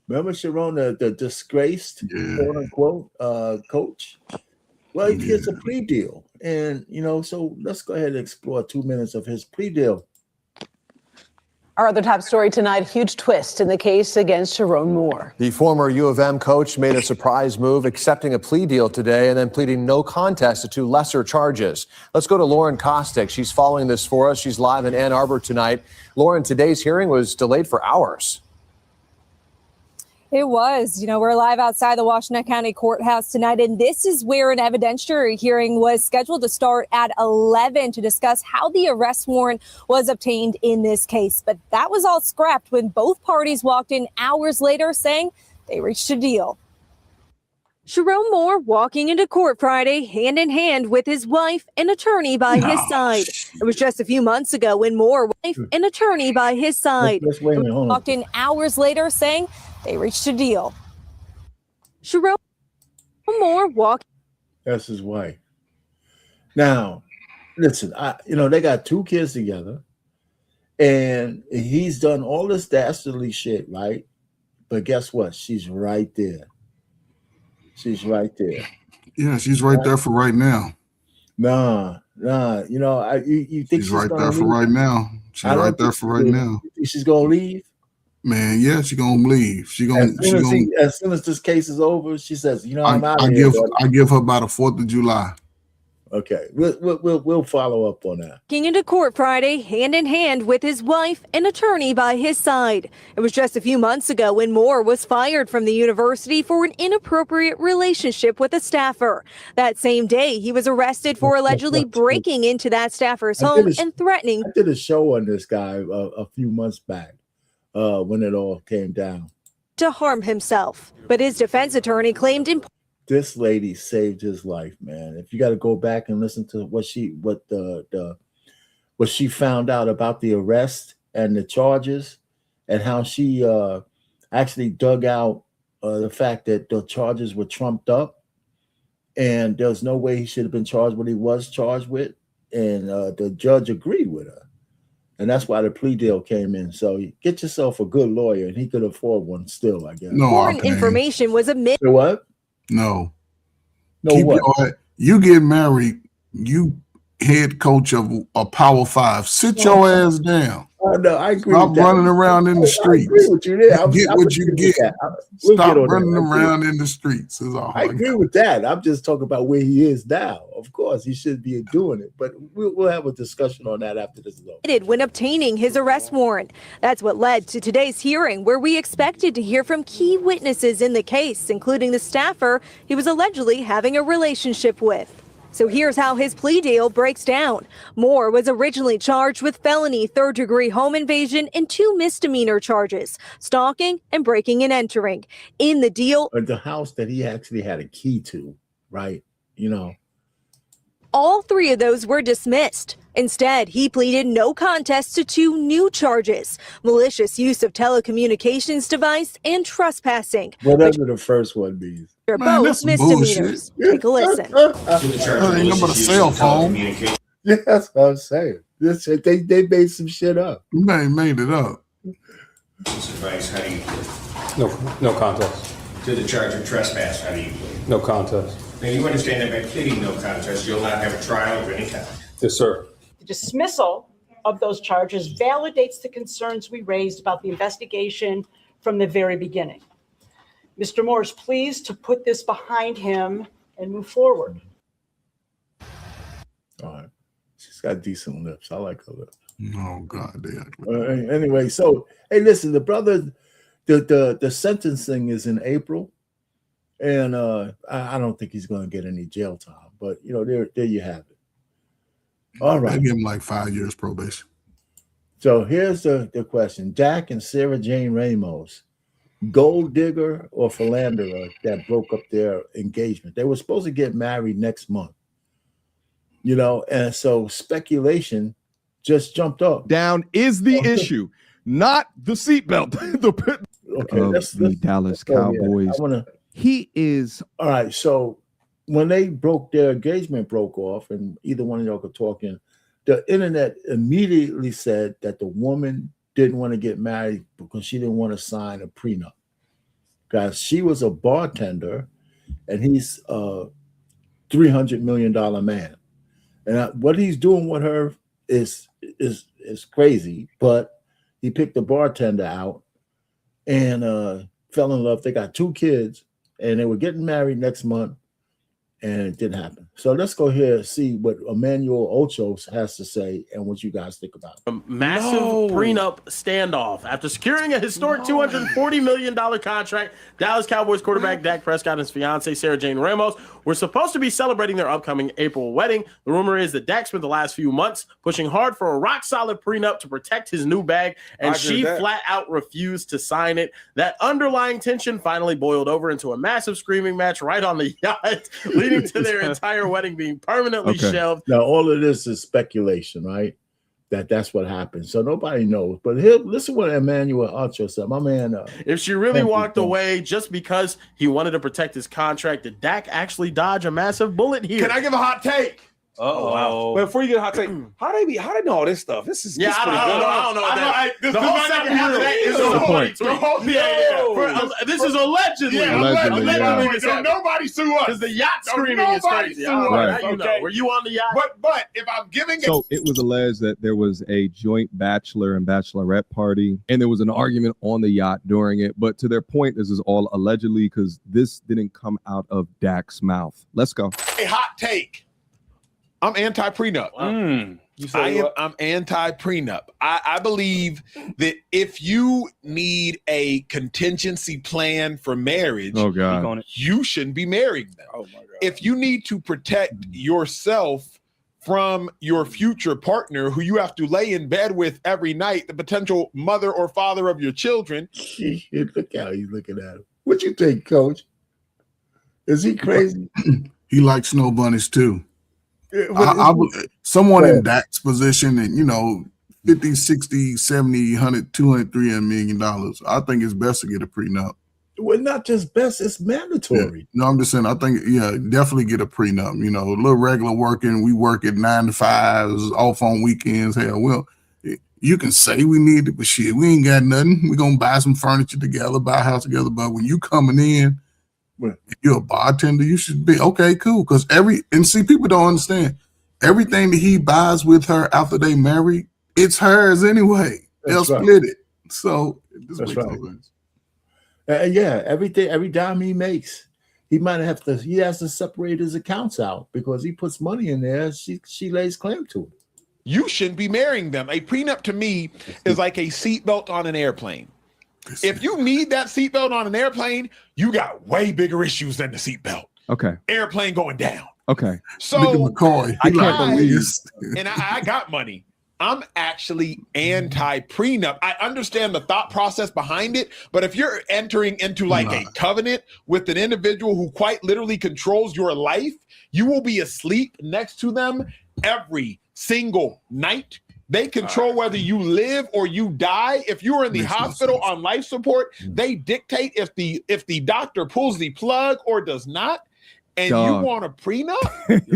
Remember Sharon, the disgraced quote unquote coach? Well, he gets a plea deal. And, so let's go ahead and explore 2 minutes of his plea deal. Our other top story tonight, huge twist in the case against Sharon Moore. The former U of M coach made a surprise move, accepting a plea deal today and then pleading no contest to two lesser charges. Let's go to Lauren Kostick. She's following this for us. She's live in Ann Arbor tonight. Lauren, today's hearing was delayed for hours. It was. We're live outside the Washington County Courthouse tonight, and this is where an evidentiary hearing was scheduled to start at 11 to discuss how the arrest warrant was obtained in this case. But that was all scrapped when both parties walked in hours later saying they reached a deal. Sharon Moore walking into court Friday hand in hand with his wife and attorney by his side. It was just a few months ago when Moore, wife and attorney by his side, walked in hours later saying they reached a deal. Sharon Moore walked. That's his wife. Now, listen, they got two kids together, and he's done all this dastardly shit, right? But guess what? She's right there. She's right there. Yeah, she's right there for right now. Nah, Nah, you know, you think She's right gonna there leave? for right now. She's right there for right now. You think she's gonna leave? Man, yeah, she's gonna leave. As soon as this case is over, she says, "You know, I'm out of here." I give her about the 4th of July. Okay, we'll follow up on that. Walking into court Friday, hand in hand with his wife, an attorney by his side. It was just a few months ago when Moore was fired from the university for an inappropriate relationship with a staffer. That same day, he was arrested for allegedly breaking into that staffer's home and threatening. I did a show on this guy a few months back when it all came down. To harm himself. But his defense attorney claimed this lady saved his life, man. If you got to go back and listen to what she found out about the arrest and the charges, and how she actually dug out the fact that the charges were trumped up, and there's no way he should have been charged what he was charged with, and the judge agreed with her, and that's why the plea deal came in. So get yourself a good lawyer, and he could afford one still, I guess. important information was admitted. What? No. What? You get married, you head coach of a Power 5. Sit your ass down. No, I agree. Stop with that. running around in the streets. I agree with you there. Get what you get. Stop running around in the streets. Is all I agree with that. I'm just talking about where he is now. Of course, he should be doing it, but we'll have a discussion on that after this is over. When obtaining his arrest warrant. That's what led to today's hearing, where we expected to hear from key witnesses in the case, including the staffer he was allegedly having a relationship with. So here's how his plea deal breaks down. Moore was originally charged with felony 3rd-degree home invasion and 2 misdemeanor charges, stalking and breaking and entering. In the deal, the house that he actually had a key to, right? You know, all 3 of those were dismissed. Instead, he pleaded no contest to 2 new charges: malicious use of telecommunications device and trespassing. Whatever the first one means. They're both misdemeanors. Take a listen. Ain't number a cell phone. Yeah, that's what I'm saying. They made some shit up. They made it up. Mr. Vice, how do you plead? No contest. To the charge of trespass, how do you plead? No contest. Now, you understand that by pleading no contest, you'll not have a trial of any kind. Yes, sir. The dismissal of those charges validates the concerns we raised about the investigation from the very beginning. Mr. Moore is pleased to put this behind him and move forward. All right. She's got decent lips. I like her lips. Oh, God. Anyway, so, hey, listen, the brother, the sentencing is in April. And I don't think he's going to get any jail time. But, you know, there you have it. All right. They give him like 5 years probation. So here's the question. Dak and Sarah Jane Ramos, gold digger or philanderer that broke up their engagement. They were supposed to get married next month. You know, and so speculation just jumped up. Down is the issue, not the seatbelt. The Dallas Cowboys. He is all right. So when they their engagement broke off, and either one of y'all could talk in, the internet immediately said that the woman didn't want to get married because she didn't want to sign a prenup. Guys, she was a bartender, and he's a $300 million man. And what he's doing with her is crazy, but he picked the bartender out and fell in love. They got 2 kids, and they were getting married next month, and it didn't happen. So let's go here and see what Emmanuel Ochos has to say and what you guys think about it. Massive prenup standoff. After securing a historic $240 million contract, Dallas Cowboys quarterback Dak Prescott and his fiancée Sarah Jane Ramos were supposed to be celebrating their upcoming April wedding. The rumor is that Dak spent the last few months pushing hard for a rock-solid prenup to protect his new bag, and she flat out refused to sign it. That underlying tension finally boiled over into a massive screaming match right on the yacht, leading to their entire wedding being permanently shelved. Now, all of this is speculation, right? That's what happened. So nobody knows. But listen what Emmanuel Ocho said. My man. If she really walked away just because he wanted to protect his contract, did Dak actually dodge a massive bullet here? Can I give a hot take? Oh wow! But before you get a hot take, how they know all this stuff? This I don't know. The whole second half of that is the point. This is allegedly. Yeah, allegedly, Allegedly. Don't nobody sue us. Because the yacht Don't screaming is nobody crazy. sue All right, us, now you know. okay? Were you on the yacht? But if I'm giving So it was alleged that there was a joint bachelor and bachelorette party, and there was an argument on the yacht during it. But to their point, this is all allegedly because this didn't come out of Dak's mouth. Let's go. a hot take, I'm anti-prenup. I'm anti-prenup. I believe that if you need a contingency plan for marriage, Oh God. you shouldn't be marrying them. Oh my God. If you need to protect yourself from your future partner who you have to lay in bed with every night, the potential mother or father of your children. Look how he's looking at him. What you think, Coach? Is he crazy? He likes snow bunnies too. What Someone in Dak's position and, 50, 60, 70, 100, 200, $300 million. I think it's best to get a prenup. Well, not just best, it's mandatory. Yeah. No, I'm just saying, I think, definitely get a prenup. A little regular working. We work at 9 to 5s, off on weekends. Hell, well, you can say we need it, but shit, we ain't got nothing. We're going to buy some furniture together, buy a house together. But when you coming in, if you're a bartender, you should be, okay, cool. Because people don't understand. Everything that he buys with her after they marry, it's hers anyway. They'll split it. So this makes no sense. Yeah, every dime he makes, he has to separate his accounts out because he puts money in there. She lays claim to it. You shouldn't be marrying them. A prenup to me is like a seatbelt on an airplane. If you need that seatbelt on an airplane, you got way bigger issues than the seatbelt. Okay. Airplane going down. Okay. So McCoy, I can't believe. And I got money. I'm actually anti-prenup. I understand the thought process behind it, but if you're entering into like a covenant with an individual who quite literally controls your life, you will be asleep next to them every single night. They control whether you live or you die. If you're in the hospital on life support, they dictate if the doctor pulls the plug or does not. And Dog. you want a prenup?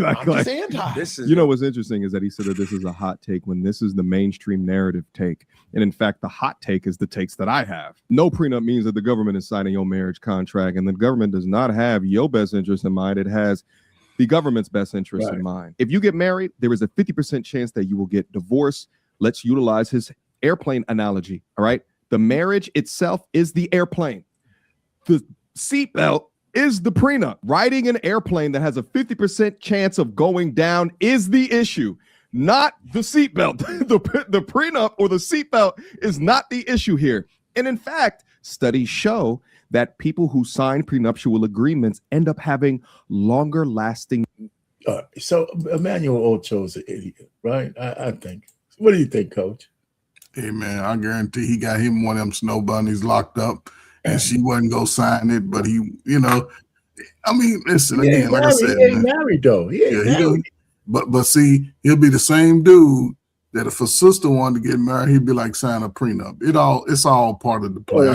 I'm just anti. You know what's interesting is that he said that this is a hot take when this is the mainstream narrative take. And in fact, the hot take is the takes that I have. No prenup means that the government is signing your marriage contract, and the government does not have your best interest in mind. It has the government's best interest in mind. If you get married, there is a 50% chance that you will get divorced. Let's utilize his airplane analogy. All right. The marriage itself is the airplane. The seatbelt is the prenup. Riding an airplane that has a 50% chance of going down is the issue, not the seatbelt. the prenup or the seatbelt is not the issue here. And in fact, studies show that people who sign prenuptial agreements end up having longer lasting. So Emmanuel Ocho's an idiot, right? I think. What do you think, Coach? Hey, man, I guarantee he got him one of them snow bunnies locked up. And she wasn't go sign it, but he, I mean, listen again, like I said, he ain't married though. He ain't married. But see, he'll be the same dude that if a sister wanted to get married, he'd be like, sign a prenup. It's all part of the play.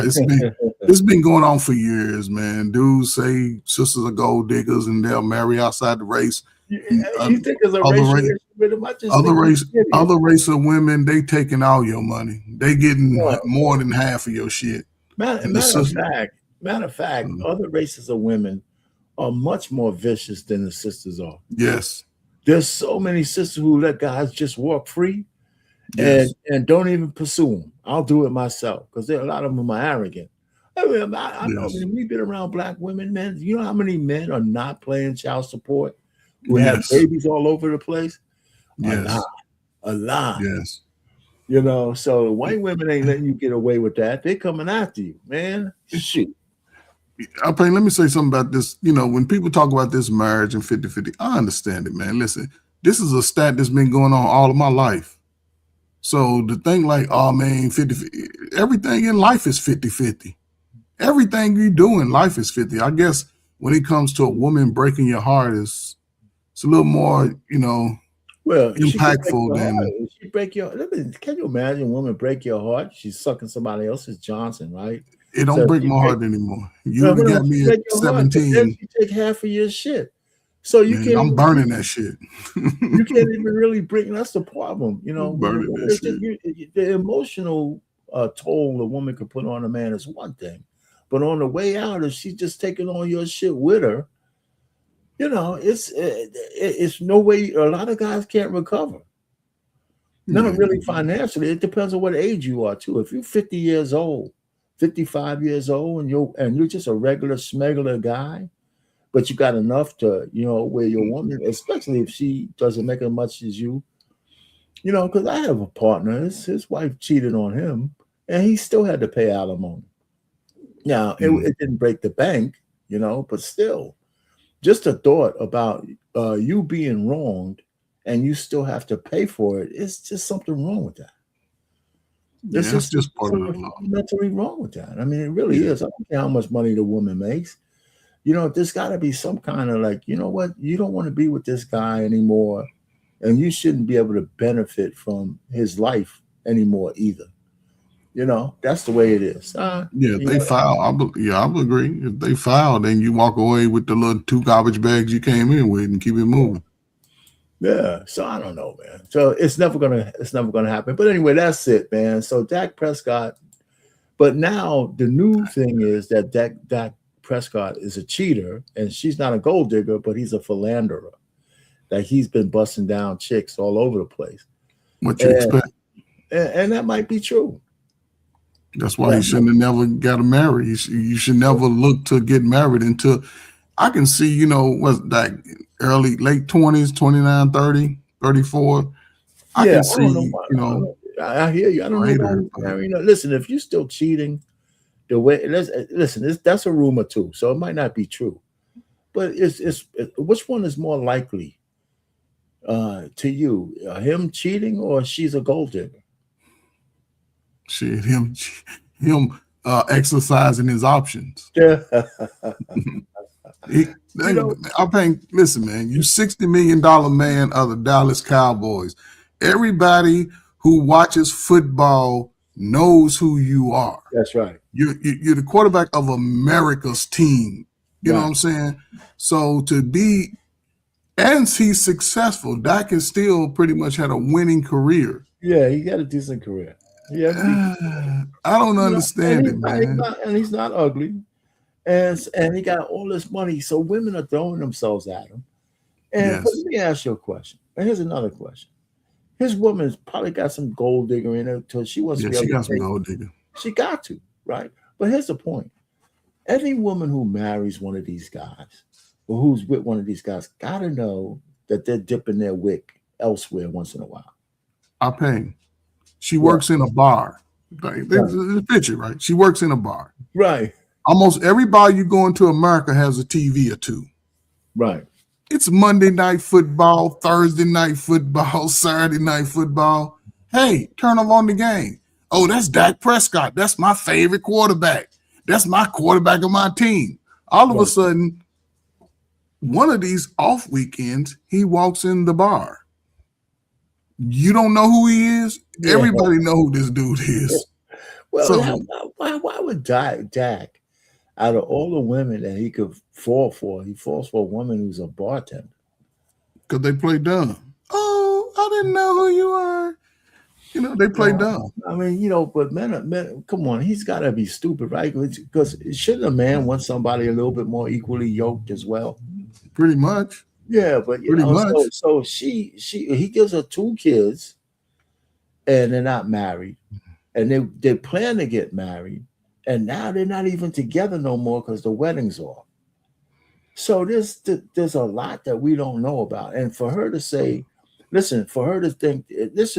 It's been going on for years, man. Dudes say sisters are gold diggers and they'll marry outside the race. You think there's a racial issue with him? Other race of women, they taking all your money. They getting more than half of your shit. Matter of fact, other races of women are much more vicious than the sisters are. Yes. There's so many sisters who let guys just walk free and don't even pursue them. I'll do it myself because a lot of them are arrogant. I know we've been around black women, man. You know how many men are not paying child support who have babies all over the place? A lot. Yes. So white women ain't letting you get away with that. They're coming after you, man. Shoot. Let me say something about this. When people talk about this marriage and 50-50, I understand it, man. Listen, this is a stat that's been going on all of my life. So the thing like, oh man, 50-50, everything in life is 50-50. Everything you do in life is 50. I guess when it comes to a woman breaking your heart, it's a little more, impactful than she break your. Can you imagine a woman break your heart? She's sucking somebody else's Johnson, right? It don't break my heart anymore. You got me at 17. Then you take half of your shit, so you can't. I'm burning that shit. You can't even really bring. That's the problem, Burning that shit. The emotional toll a woman could put on a man is one thing, But on the way out, if she's just taking all your shit with her, you know, it's no way. A lot of guys can't recover. Not really financially. It depends on what age you are too. If you're 50 years old, 55 years old, and you're just a regular smuggler guy, but you got enough to, you know, where your woman, especially if she doesn't make as much as you, you know, because I have a partner, his wife cheated on him, and he still had to pay alimony. Now, it didn't break the bank, you know, but still, just a thought about you being wronged and you still have to pay for it, it's just something wrong with that. This is just part of the law. Mentally wrong with that. I mean, it really is. I don't care how much money the woman makes. You know, there's got to be some kind of like, you know what? You don't want to be with this guy anymore, and you shouldn't be able to benefit from his life anymore either. You know, that's the way it is. They file. I would agree. If they file, then you walk away with the little 2 garbage bags you came in with and keep it moving. Yeah, so I don't know, man. So it's never gonna happen. But anyway, that's it, man. So Dak Prescott, but now the new thing is that Dak Prescott is a cheater, and she's not a gold digger, but he's a philanderer. That he's been busting down chicks all over the place. What you expect? And that might be true. That's why he shouldn't have never got married. You should never look to get married until I can see, you know, what's that late 20s, 29, 30, 34. I can see, you know. I hear you. I don't know. You know, listen, if you're still cheating, the way that's a rumor too. So it might not be true. But it's which one is more likely to you? Him cheating or she's a gold digger? Shit, him exercising his options. Listen, man, you $60 million man of the Dallas Cowboys. Everybody who watches football knows who you are. That's right. You're the quarterback of America's team. You know what I'm saying? So and he's successful. Dak has still pretty much had a winning career. Yeah, he got a decent career. Yeah, I don't understand it, man. And he's not ugly. And he got all this money, so women are throwing themselves at him. And let me ask you a question. And here's another question. His woman's probably got some gold digger in her, so she wants to be able to. She got some gold digger. She got to, right? But here's the point. Every woman who marries one of these guys, or who's with one of these guys, gotta know that they're dipping their wick elsewhere once in a while. She works in a bar. Right? There's a picture, right? She works in a bar. Right. Almost every bar you go into America has a TV or two. Right. It's Monday night football, Thursday night football, Saturday night football. Hey, turn on the game. Oh, that's Dak Prescott. That's my favorite quarterback. That's my quarterback of my team. All of a sudden, one of these off weekends, he walks in the bar. You don't know who he is? Yeah. Everybody know who this dude is. Well, so, why would Dak, out of all the women that he could fall for, he falls for a woman who's a bartender? Because they play dumb. Oh, I didn't know who you are. You know, they play dumb. I mean, you know, but men, come on, he's got to be stupid, right? Because shouldn't a man want somebody a little bit more equally yoked as well? Pretty much. Yeah, but you know, so he gives her 2 kids, and they're not married, and they plan to get married, and now they're not even together no more because the wedding's off. So there's a lot that we don't know about, and for her to say, listen, for her to think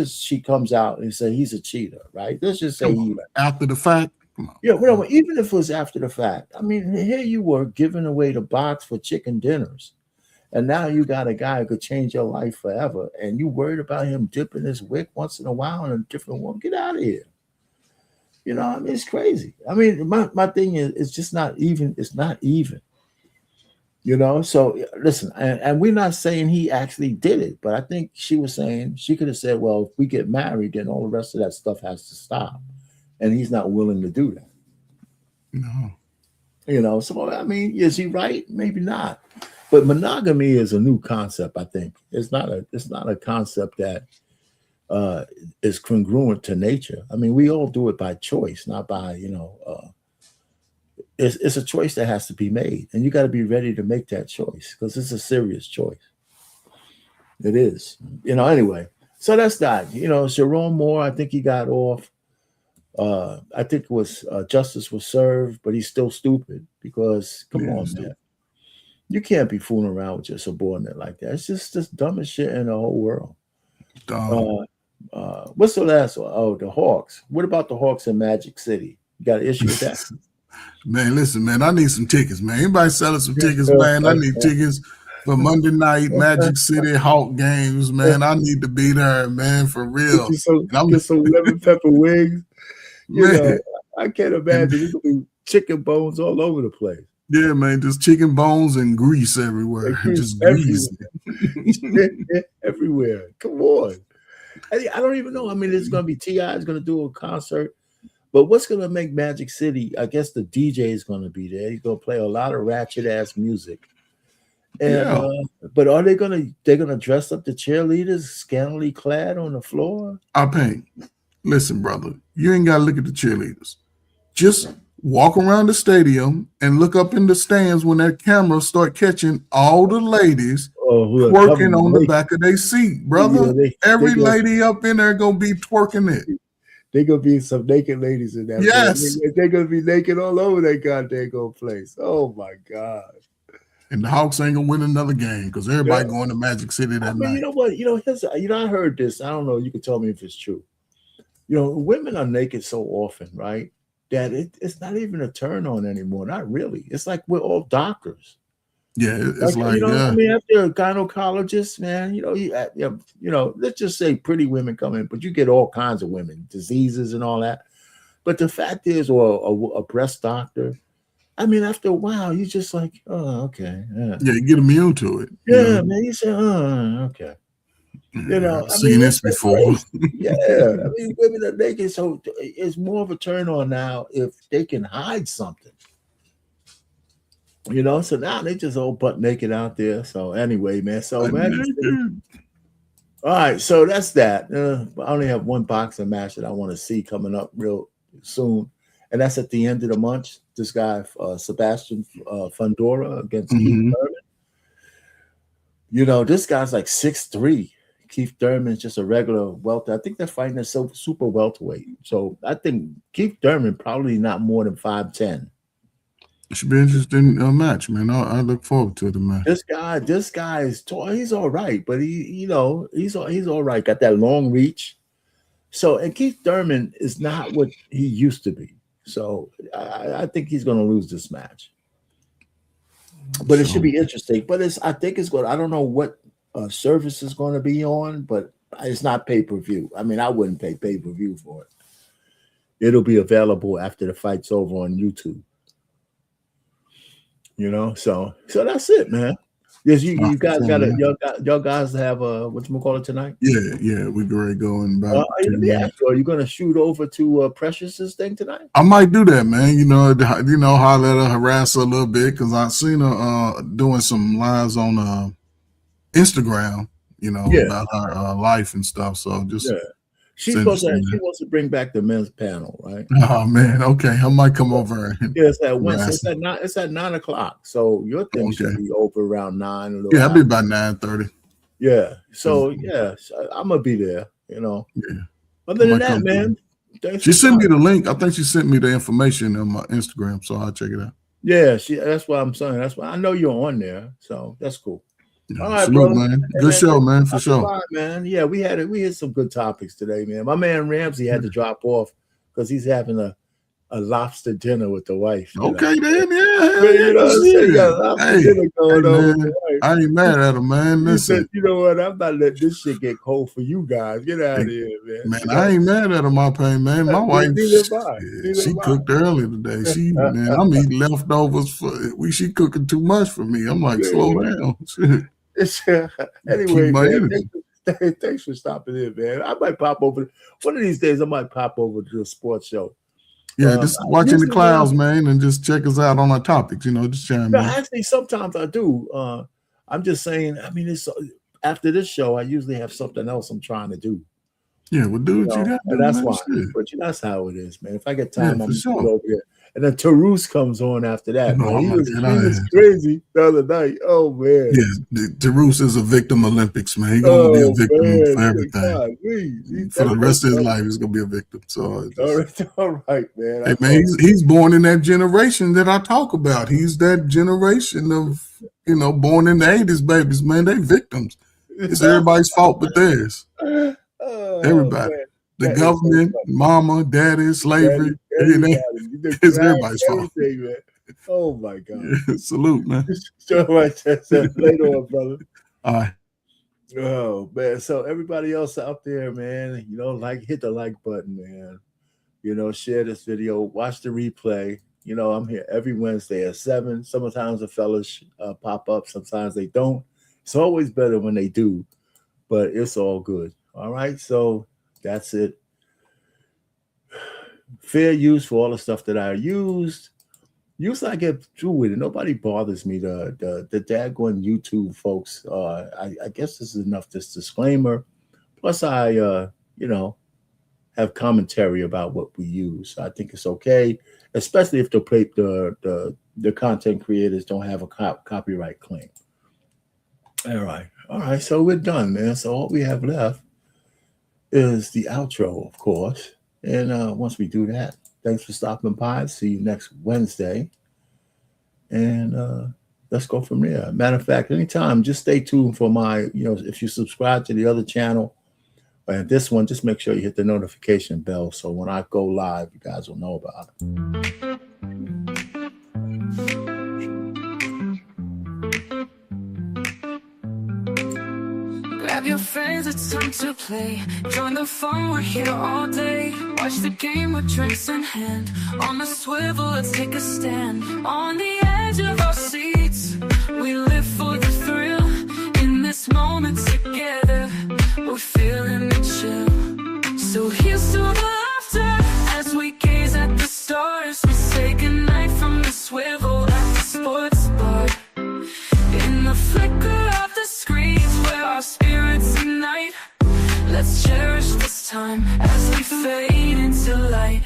she comes out and say he's a cheater, right? Let's just say after the fact. Yeah, well, even if it was after the fact, I mean, here you were giving away the box for chicken dinners. And now you got a guy who could change your life forever, and you worried about him dipping his wick once in a while in a different woman. Get out of here. You know, I mean, it's crazy. I mean, my thing is, it's just not even. It's not even. You know, so listen, and we're not saying he actually did it, but I think she was saying, she could have said, well, if we get married, then all the rest of that stuff has to stop. And he's not willing to do that. No. You know, so I mean, is he right? Maybe not. But monogamy is a new concept, I think. It's not a concept that is congruent to nature. I mean, we all do it by choice, not by, it's a choice that has to be made, and you got to be ready to make that choice because it's a serious choice. It is, anyway. So that's that. Jerome Moore, I think he got off. I think it was justice was served, but he's still stupid because come on, man. You can't be fooling around with your subordinate like that. It's just the dumbest shit in the whole world. What's the last one? Oh, the Hawks. What about the Hawks in Magic City? You got an issue with that? Man, listen, man, I need some tickets, man. Anybody selling some tickets, man? I need tickets for Monday night Magic City Hawk games, man. I need to be there, man, for real. Get some lemon pepper wings. I can't imagine. It could be chicken bones all over the place. Yeah, man, just chicken bones and grease everywhere. Just grease. Everywhere. Come on. I don't even know. I mean, it's going to be T.I. is going to do a concert. But what's going to make Magic City? I guess the DJ is going to be there. He's going to play a lot of ratchet-ass music. And but are they're going to dress up the cheerleaders scantily clad on the floor? Listen, brother, you ain't got to look at the cheerleaders. Just walk around the stadium and look up in the stands when that camera start catching all the ladies twerking on the back of their seat, brother. Every lady up in there going to be twerking it. They're going to be some naked ladies in that. Yes. They're going to be naked all over that goddamn place. Oh, my God. And the Hawks ain't going to win another game because everybody going to Magic City that night. You know what? I heard this. I don't know. You can tell me if it's true. Women are naked so often, right? That it's not even a turn on anymore. Not really. It's like we're all doctors. Yeah, it's like I mean, after a gynecologist, man, let's just say pretty women come in, but you get all kinds of women, diseases and all that. But the fact is, or a breast doctor, I mean, after a while, you just like, oh, okay. Yeah, you get immune to it. Yeah, man, you say, oh, okay. I've seen this before. Yeah, I mean, women are naked, so it's more of a turn on now if they can hide something. So now they just all butt naked out there. So anyway, man. So man, all right. So that's that. I only have one boxing match that I want to see coming up real soon, and that's at the end of the month. This guy, Sebastian Fundora against Keith Thurman. This guy's like 6'3". Keith Thurman's just a regular welter. I think they're fighting a super welterweight. So I think Keith Thurman probably not more than 5'10". It should be an interesting match, man. I look forward to the match. This guy is tall. He's all right, but he's all right. Got that long reach. So, and Keith Thurman is not what he used to be. So I think he's going to lose this match. But it should be interesting. But I think it's good. I don't know what service is going to be on, but it's not pay-per-view. I mean, I wouldn't pay pay-per-view for it. It'll be available after the fight's over on YouTube. So that's it, man. Yes, you guys y'all guys have whatchamacallit tonight? Yeah, we ready to go in about. Are you gonna shoot over to Precious's thing tonight? I might do that, man. Holler at her, harass her a little bit because I seen her doing some lives on Instagram. About her life and stuff. So just. Yeah. She wants to bring back the men's panel, right? Oh man, okay. I might come over. It's at Wednesday. It's at 9 o'clock. So your thing should be over around 9. I'll be about 9:30. Yeah. So I'm gonna be there. Yeah. Other than that, man. She sent me the link. I think she sent me the information on my Instagram, so I'll check it out. Yeah, that's what I'm saying. That's why I know you're on there. So that's cool. All right, salute, man. Good show, man, for sure. Fine, man. Yeah, we had some good topics today, man. My man Ramsey had to drop off because he's having a lobster dinner with the wife. Okay, then, I ain't mad at him, man. Listen, you know what? I'm not letting this shit get cold for you guys. Get out of here, man. Man, I ain't mad at him, my pain, man. My wife, she cooked early today. Man, I'm eating leftovers. She cooking too much for me. I'm like, slow down. Anyway, man, thanks for stopping in, man. I might pop over. One of these days, I might pop over to the sports show. Yeah, just watching the clouds, man, and just check us out on our topics. Just chime in. Actually, sometimes I do. I'm just saying. I mean, it's after this show, I usually have something else I'm trying to do. Yeah, well, do what you got to do. And that's man. why. Shit. But that's how it is, man. If I get Yeah, time, for I'm sure. gonna go over here. And then Tarus comes on after that. No, Man. I'm He gonna was, get he out of was here. crazy the other night. Oh man. Yeah, Tarus is a victim Olympics, man. He's gonna be a victim for everything. For the rest of his life, he's gonna be a victim. So All right, man. hey, man, he's born in that generation that I talk about. He's that generation of, born in the 80s babies, man. They victims. It's everybody's fault but theirs. Everybody. The government, mama, daddy, slavery. It's everybody's fault. Man. Oh my God. Yeah, salute, man. So much. Later on, brother. All right. Oh man. So everybody else out there, man, hit the like button, man. Share this video, watch the replay. I'm here every Wednesday at 7. Sometimes the fellas pop up, sometimes they don't. It's always better when they do, but it's all good. All right. So that's it. Fair use for all the stuff that I used. Usually I get through with it. Nobody bothers me. The daggone YouTube folks. I guess this is enough. This disclaimer. Plus, I have commentary about what we use. I think it's okay, especially if the content creators don't have a copyright claim. All right. So we're done, man. So all we have left is the outro, of course. And once we do that, thanks for stopping by. See you next Wednesday. And let's go from there. Matter of fact, anytime, just stay tuned for my, if you subscribe to the other channel and this one, just make sure you hit the notification bell. So when I go live, you guys will know about it. Grab your friends, it's time to play. Join the fun, we're here all day. Watch the game with drinks in hand. On the swivel, let's take a stand. On the edge of our seats, we live for the thrill. In this moment together, we're feeling the chill. So here's to the laughter as we gaze at the stars. We say goodnight from the swivel at the sports bar. In the flicker of the screens where our spirits ignite, let's cherish this time as we fade into light.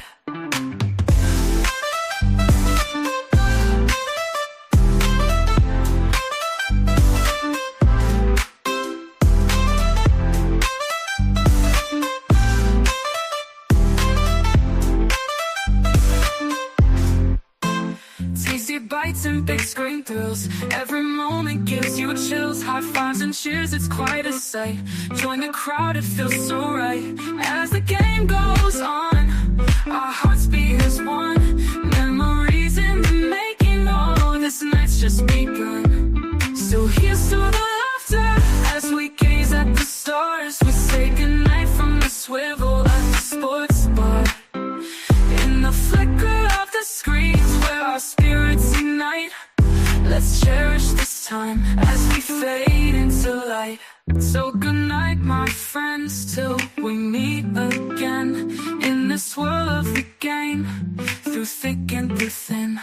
Tasty bites and big screen thrills. Every moment gives you chills. High fives and cheers, it's quite a sight. Join the crowd, it feels so right. As the game goes on, our hearts beat as one. Memories in the making, oh, this night's just begun. So here's to the laughter as we gaze at the stars. We say goodnight from the swivel at the sports bar. In the flicker of the screens where our spirits ignite, let's cherish this time as we fade into light. So good night, my friends, till we meet again. In this world of the game, through thick and through thin.